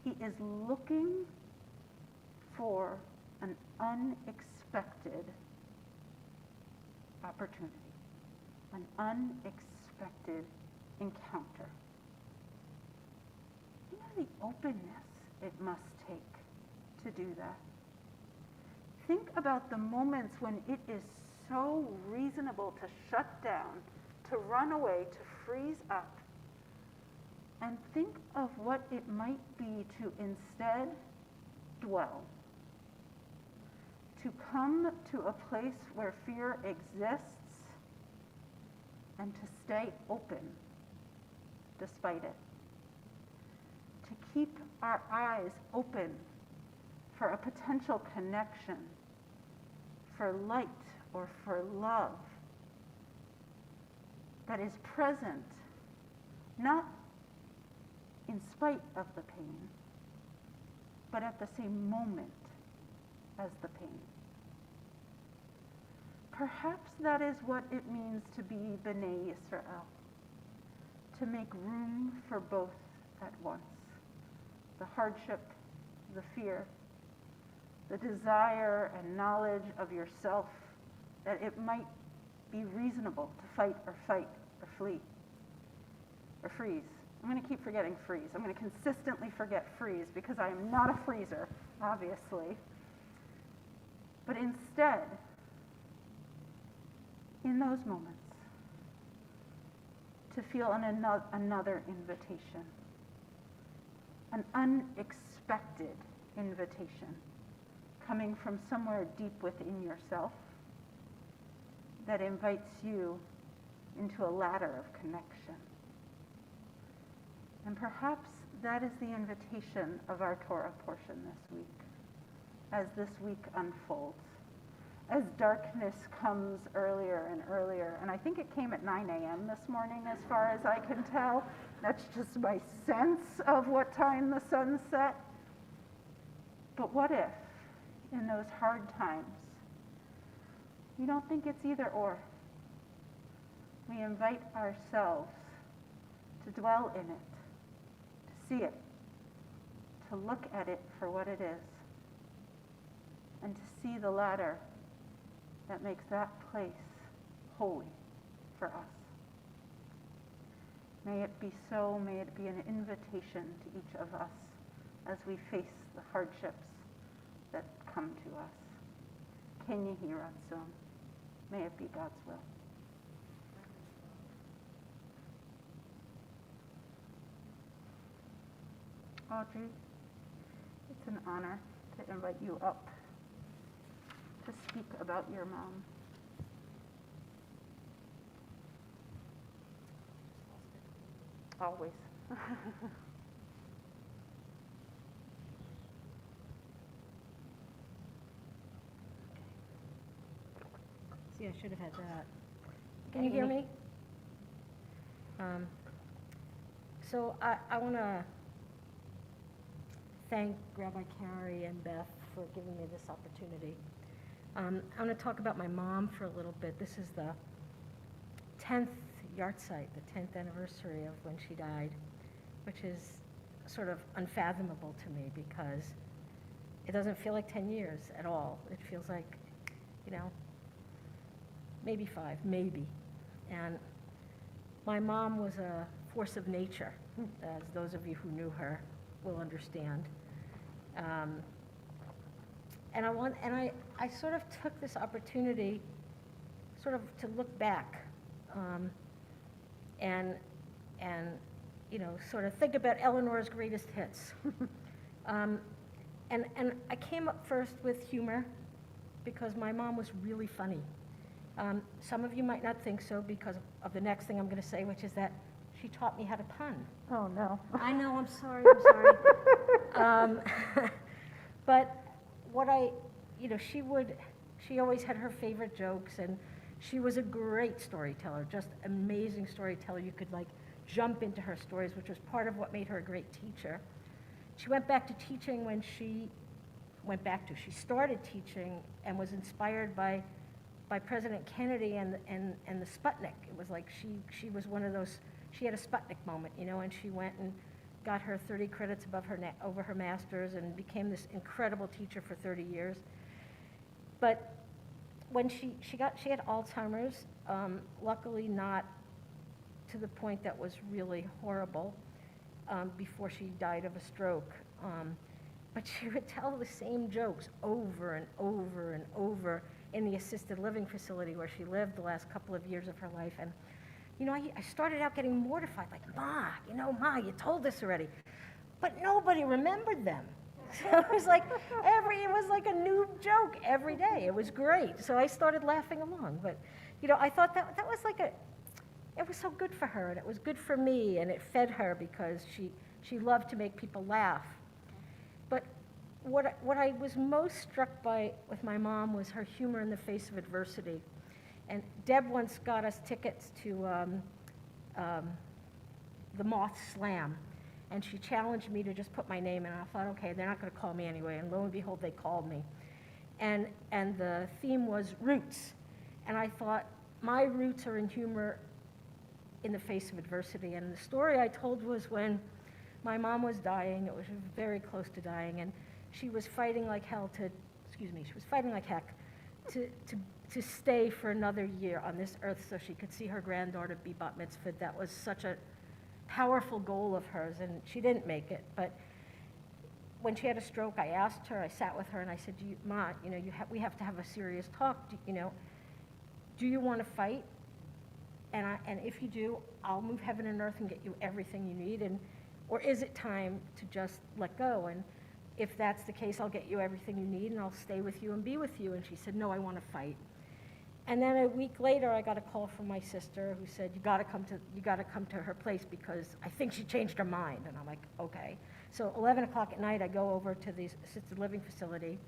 He is looking for an unexpected opportunity, an unexpected encounter. You know the openness it must take to do that. Think about the moments when it is so reasonable to shut down, to run away, to freeze up, and think of what it might be to instead dwell, to come to a place where fear exists and to stay open despite it, to keep our eyes open for a potential connection, for light or for love that is present, not in spite of the pain, but at the same moment as the pain. Perhaps that is what it means to be B'nai Yisrael, to make room for both at once, the hardship, the fear, the desire and knowledge of yourself that it might be reasonable to fight or flee or freeze. I'm going to keep forgetting freeze. I'm going to consistently forget freeze because I am not a freezer, obviously. But instead, in those moments, to feel another invitation, an unexpected invitation coming from somewhere deep within yourself that invites you into a ladder of connection. And perhaps that is the invitation of our Torah portion this week, as this week unfolds, as darkness comes earlier and earlier. And I think it came at 9 a.m. this morning, as far as I can tell. That's just my sense of what time the sun set. But what if, in those hard times, we don't think it's either or? We invite ourselves to dwell in it, to see it, to look at it for what it is, and to see the ladder that makes that place holy for us. May it be so, may it be an invitation to each of us as we face the hardships that come to us. Ken Yehi Ratzon. May it be God's will. Audrey, it's an honor to invite you up to speak about your mom. Always. See, I should have had that. Can you hear me? So I want to thank Rabbi Cari and Beth for giving me this opportunity. I want to talk about my mom for a little bit. This is the 10th yahrzeit, the 10th anniversary of when she died, which is sort of unfathomable to me because it doesn't feel like 10 years at all. It feels like, maybe 5, maybe. And my mom was a force of nature, as those of you who knew her will understand. And I sort of took this opportunity sort of to look back and sort of think about Eleanor's greatest hits. And I came up first with humor because my mom was really funny. Some of you might not think so because of the next thing I'm going to say, which is that she taught me how to pun. Oh, no. I know, I'm sorry. But she always had her favorite jokes, and she was a great storyteller, just amazing storyteller. You could jump into her stories, which was part of what made her a great teacher. She went back to teaching when she started teaching and was inspired by President Kennedy and the Sputnik. It was like she was one of those, she had a Sputnik moment, and she went and got her 30 credits over her master's and became this incredible teacher for 30 years. But when she had Alzheimer's, luckily not to the point that was really horrible, before she died of a stroke. But she would tell the same jokes over and over and over in the assisted living facility where she lived the last couple of years of her life. And, I started out getting mortified, like, Ma, you told us already. But nobody remembered them. So it was like a new joke every day. It was great. So I started laughing along. But, I thought that was it was so good for her, and it was good for me, and it fed her because she loved to make people laugh. But what I was most struck by with my mom was her humor in the face of adversity. And Deb once got us tickets to the Moth Slam, and she challenged me to just put my name in. And I thought, okay, they're not going to call me anyway. And lo and behold, they called me. And the theme was roots. And I thought, my roots are in humor in the face of adversity. And the story I told was when my mom was dying. It was very close to dying, and she was fighting like heck to stay for another year on this earth so she could see her granddaughter be bat mitzvahed. That was such a powerful goal of hers, and she didn't make it. But when she had a stroke, I asked her, I sat with her, and I said, Ma, we have to have a serious talk. Do you want to fight? And if you do, I'll move heaven and earth and get you everything you need. Or is it time to just let go? And if that's the case, I'll get you everything you need, and I'll stay with you and be with you. And she said, no, I want to fight. And then a week later, I got a call from my sister who said, you got to come to her place because I think she changed her mind. And I'm like, okay. So 11 o'clock at night, I go over to the assisted living facility,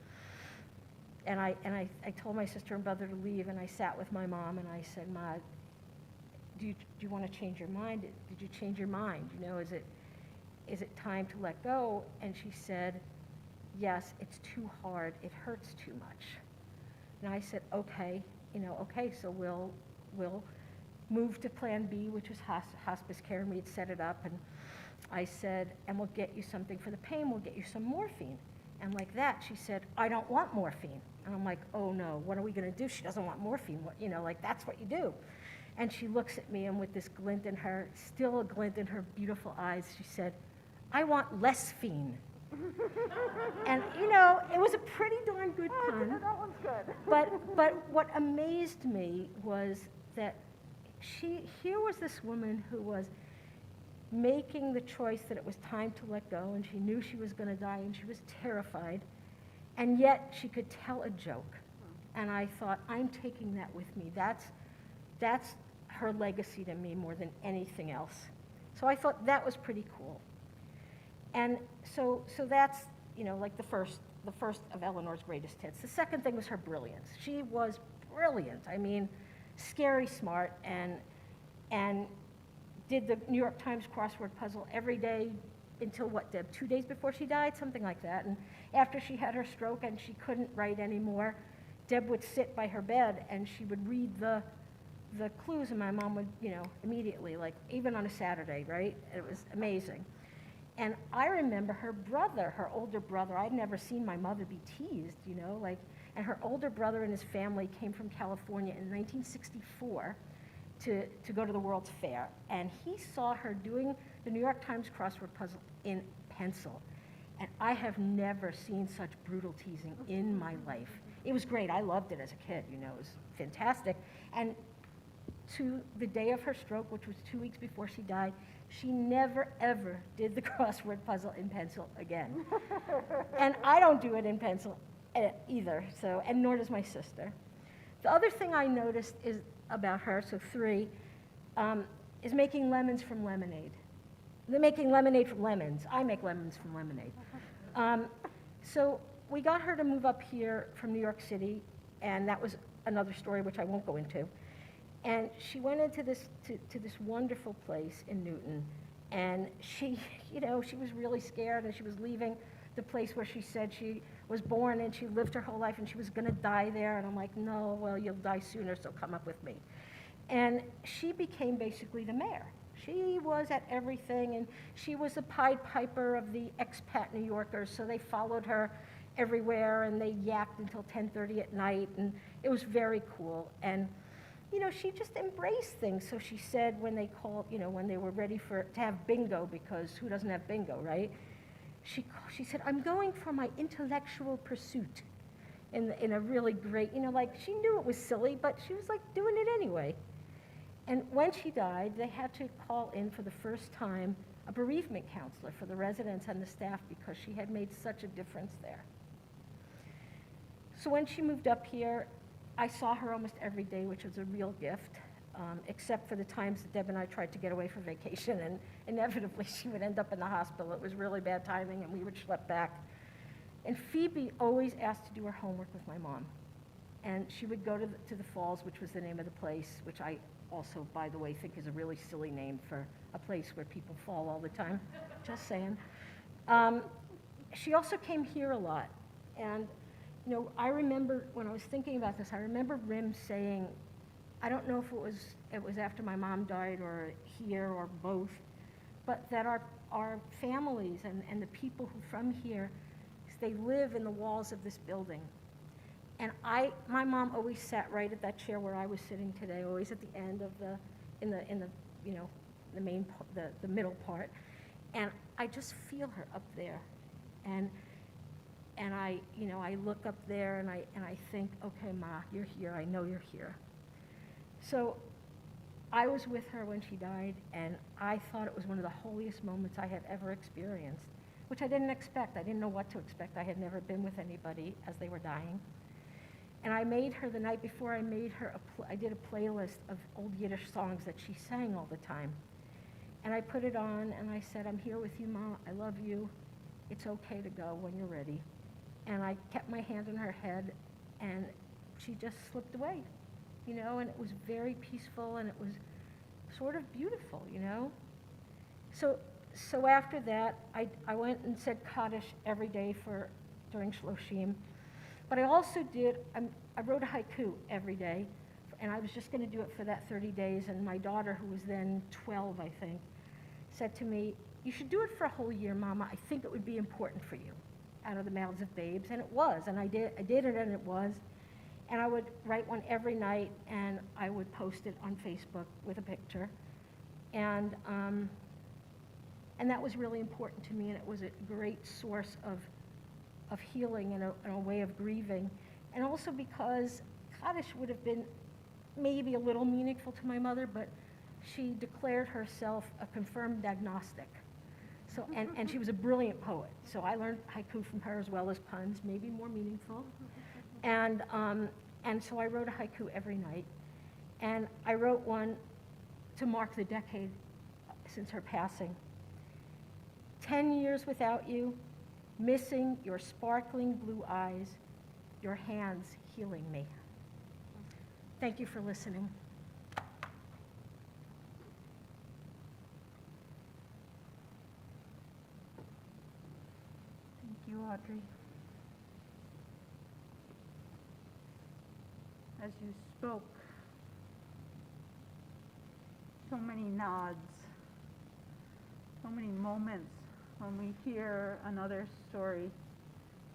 and I told my sister and brother to leave, and I sat with my mom, and I said, Ma, do you want to change your mind? Did you change your mind? Is it time to let go? And she said, yes, it's too hard. It hurts too much. And I said, okay, so we'll move to plan B, which was hospice care, and we'd set it up. And I said, and we'll get you something for the pain. We'll get you some morphine. And like that, she said, I don't want morphine. And I'm like, oh no, what are we going to do? She doesn't want morphine. That's what you do. And she looks at me, and with this glint in her, still a glint in her beautiful eyes, she said, I want less fiend. And, it was a pretty darn good pun. That one's good. But what amazed me was that here was this woman who was making the choice that it was time to let go, and she knew she was going to die, and she was terrified, and yet she could tell a joke. And I thought, I'm taking that with me. That's her legacy to me more than anything else. So I thought that was pretty cool. And so that's, the first of Eleanor's greatest hits. The second thing was her brilliance. She was brilliant. I mean, scary smart, and did the New York Times crossword puzzle every day until what, Deb, 2 days before she died, something like that. And after she had her stroke and she couldn't write anymore, Deb would sit by her bed and she would read the clues, and my mom would, immediately, even on a Saturday, right? It was amazing. And I remember her older brother, I'd never seen my mother be teased, and her older brother and his family came from California in 1964 to go to the World's Fair. And he saw her doing the New York Times crossword puzzle in pencil. And I have never seen such brutal teasing in my life. It was great. I loved it as a kid, it was fantastic. And to the day of her stroke, which was 2 weeks before she died, She never, ever did the crossword puzzle in pencil again. And I don't do it in pencil either, so, and nor does my sister. The other thing I noticed is about her, so 3, is making lemons from lemonade. They're making lemonade from lemons. I make lemons from lemonade. So we got her to move up here from New York City, and that was another story which I won't go into. And she went into this to this wonderful place in Newton, and she, you know, she was really scared, and she was leaving the place where she said she was born and she lived her whole life, and she was going to die there. And I'm like, no, well, you'll die sooner, so come up with me. And she became basically the mayor. She was at everything, and she was the Pied Piper of the expat New Yorkers, so they followed her everywhere, and they yacked until 10:30 at night, and it was very cool. And you know, she just embraced things. So she said when they called, you know, when they were ready to have bingo, because who doesn't have bingo, right? She said, I'm going for my intellectual pursuit in a really great, you know, like she knew it was silly, but she was like doing it anyway. And when she died, they had to call in for the first time a bereavement counselor for the residents and the staff because she had made such a difference there. So when she moved up here, I saw her almost every day, which was a real gift, except for the times that Deb and I tried to get away for vacation, and inevitably she would end up in the hospital. It was really bad timing, and we would schlep back. And Phoebe always asked to do her homework with my mom. And she would go to the Falls, which was the name of the place, which I also, by the way, think is a really silly name for a place where people fall all the time. Just saying. She also came here a lot. And you know, I remember when I was thinking about this, I remember Rim saying, I don't know if it was after my mom died or here or both, but that our families and the people who from here, they live in the walls of this building. And my mom always sat right at that chair where I was sitting today, always at the end of in the you know, the main, the middle part. And I just feel her up there. And I, you know, I look up there and I think, okay, Ma, you're here. I know you're here. So I was with her when she died, and I thought it was one of the holiest moments I had ever experienced, which I didn't expect. I didn't know what to expect. I had never been with anybody as they were dying. And I made her, the night before, I made her, I did a playlist of old Yiddish songs that she sang all the time. And I put it on, and I said, I'm here with you, Ma. I love you. It's okay to go when you're ready. And I kept my hand on her head, and she just slipped away, you know, and it was very peaceful, and it was sort of beautiful, you know. So after that, I went and said Kaddish every day during Shloshim. But I also I wrote a haiku every day, and I was just going to do it for that 30 days, and my daughter, who was then 12, I think, said to me, you should do it for a whole year, Mama. I think it would be important for you. Out of the mouths of babes, and it was, and I did it, and it was, and I would write one every night, and I would post it on Facebook with a picture, and that was really important to me, and it was a great source of healing and a way of grieving, and also because Kaddish would have been maybe a little meaningful to my mother, but she declared herself a confirmed agnostic. So, and she was a brilliant poet. So I learned haiku from her as well as puns, maybe more meaningful. And so I wrote a haiku every night. And I wrote one to mark the decade since her passing. 10 years without you, missing your sparkling blue eyes, your hands healing me. Thank you for listening. Thank you, Audrey. As you spoke, so many nods, so many moments when we hear another story,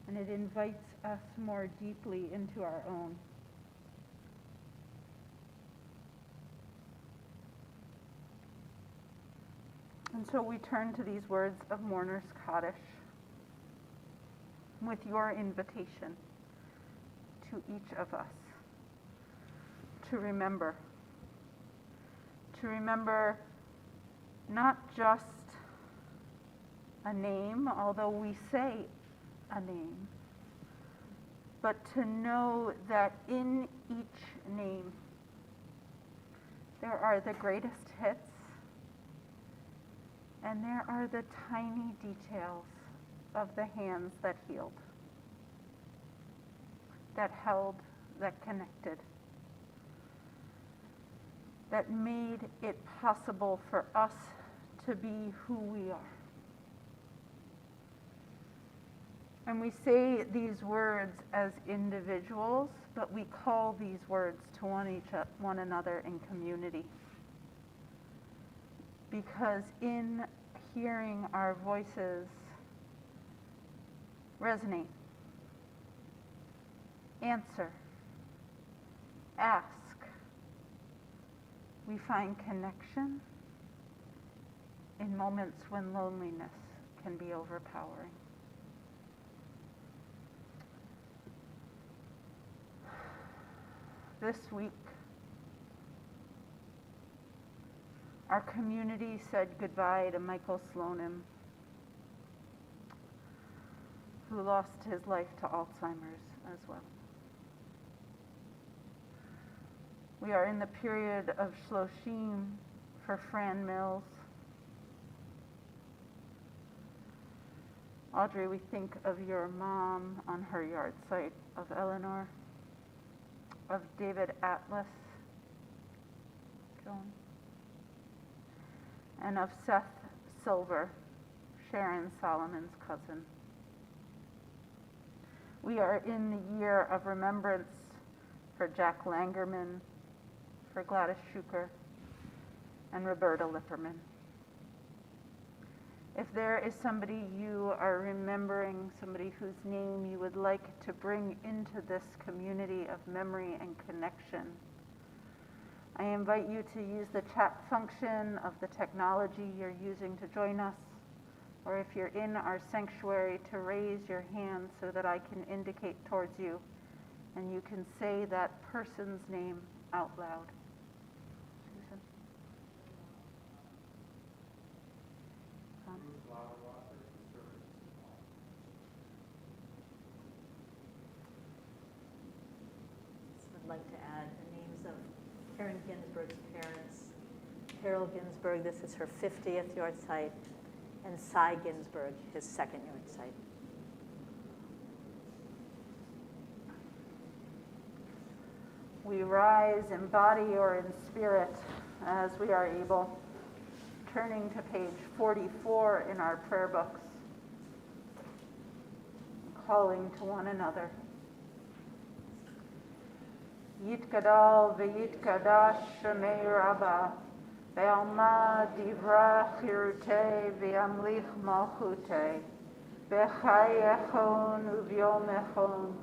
and it invites us more deeply into our own. And so we turn to these words of Mourner's Kaddish with your invitation to each of us to remember not just a name, although we say a name, but to know that in each name there are the greatest hits and there are the tiny details of the hands that healed, that held, that connected, that made it possible for us to be who we are. And we say these words as individuals, but we call these words to one another in community. Because in hearing our voices resonate, answer, ask, we find connection in moments when loneliness can be overpowering. This week, our community said goodbye to Michael Slonim, who lost his life to Alzheimer's as well. We are in the period of Shloshim for Fran Mills. Audrey, we think of your mom on her yard site, of Eleanor, of David Atlas, Joan, and of Seth Silver, Sharon Solomon's cousin. We are in the year of remembrance for Jack Langerman, for Gladys Schuker, and Roberta Lipperman. If there is somebody you are remembering, somebody whose name you would like to bring into this community of memory and connection, I invite you to use the chat function of the technology you're using to join us, or if you're in our sanctuary, to raise your hand so that I can indicate towards you and you can say that person's name out loud. Susan? I'd like to add the names of Karen Ginsburg's parents. Carol Ginsburg, this is her 50th yard site, and Cy Ginsburg, his 2nd yard site. We rise in body or in spirit as we are able, turning to page 44 in our prayer books, calling to one another. Yitkadal v'yitkadash shemei Rabbah, ve'alma divra chirutei ve'amlich malchutei, b'chayechon uvyomechon,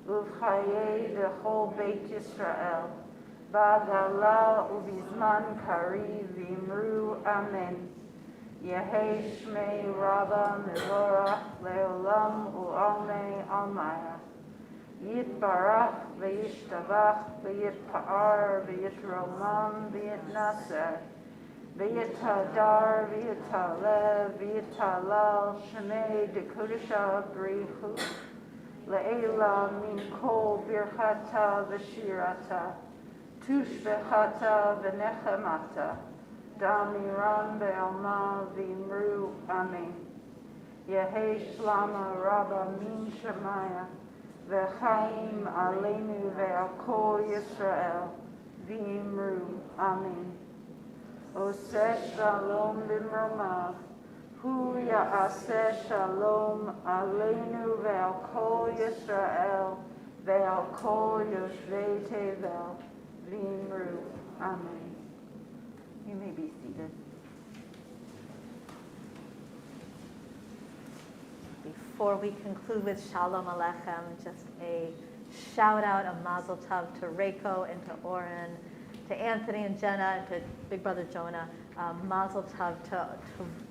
uv'chayei v'chol beit Yisrael, b'agala u'bizman kari v'imru amen. Yehei shmei Rabbah mevorach le'olam u'almei almaya. Yitbarach v'yishtavach v'yitpa'ar v'yitromam v'yitnaser v'yitadar v'yitalev v'yitalal shemei dekudisha brichu le'ela min kol birchata v'shirata tushbechata v'nechemata damiran be'alma v'imru amen. Yehei shlama rabba min shemaya V'chaim aleinu ve'al kol Yisrael v'imru amen. Oseh shalom b'mromav, hu ya'aseh shalom aleinu ve'al kol Yisrael ve'al kol yoshvei tevel v'imru amen. You may be seated. Before we conclude with Shalom Aleichem, just a shout out, a mazel tov to Reiko and to Oren, to Anthony and Jenna, and to Big Brother Jonah. Mazel tov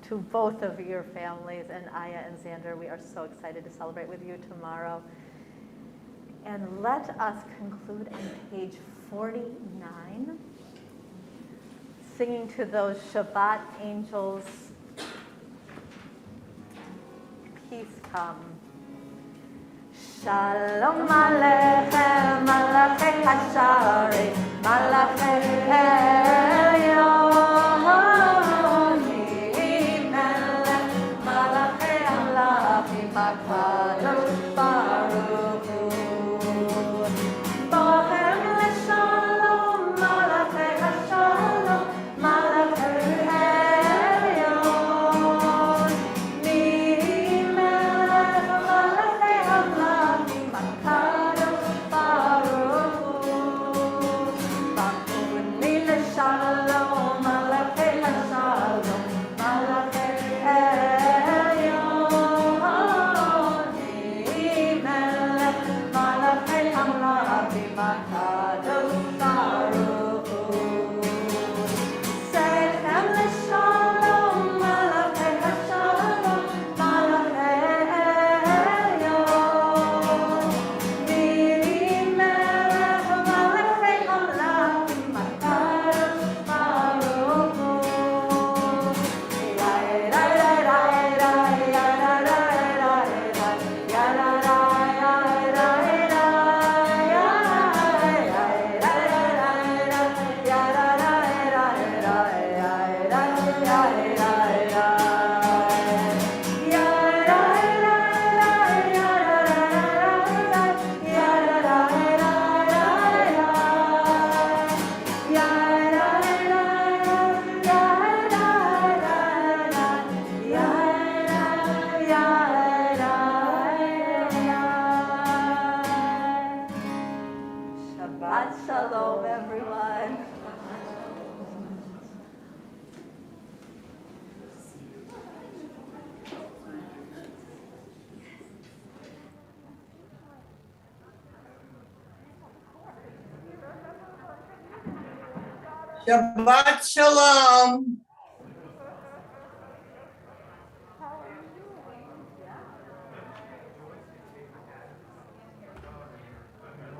to both of your families, and Aya and Xander. We are so excited to celebrate with you tomorrow. And let us conclude on page 49. singing to those Shabbat angels, peace come. Shalom Aleichem, Malachei Hasharim, Malachei Elyonim, Melech Malachei Amlachim, HaKadosh Baruch Hu. Bochem leshalom, Malachei Hashalom, Malachei Elyon, Melech Malachei Amlachim, HaKadosh Baruch Hu. Bachuni leshalom, Malachei Hashalom, Malachei Elyon, Melech Malachei Amlachim, HaKadosh Baruch Hu. Sechem leshalom, Malachei Hashalom, Malachei Elyon, Melech Malachei Amlachim, HaKadosh Baruch Hu. Shabbat Shalom, everyone. Shabbat Shalom.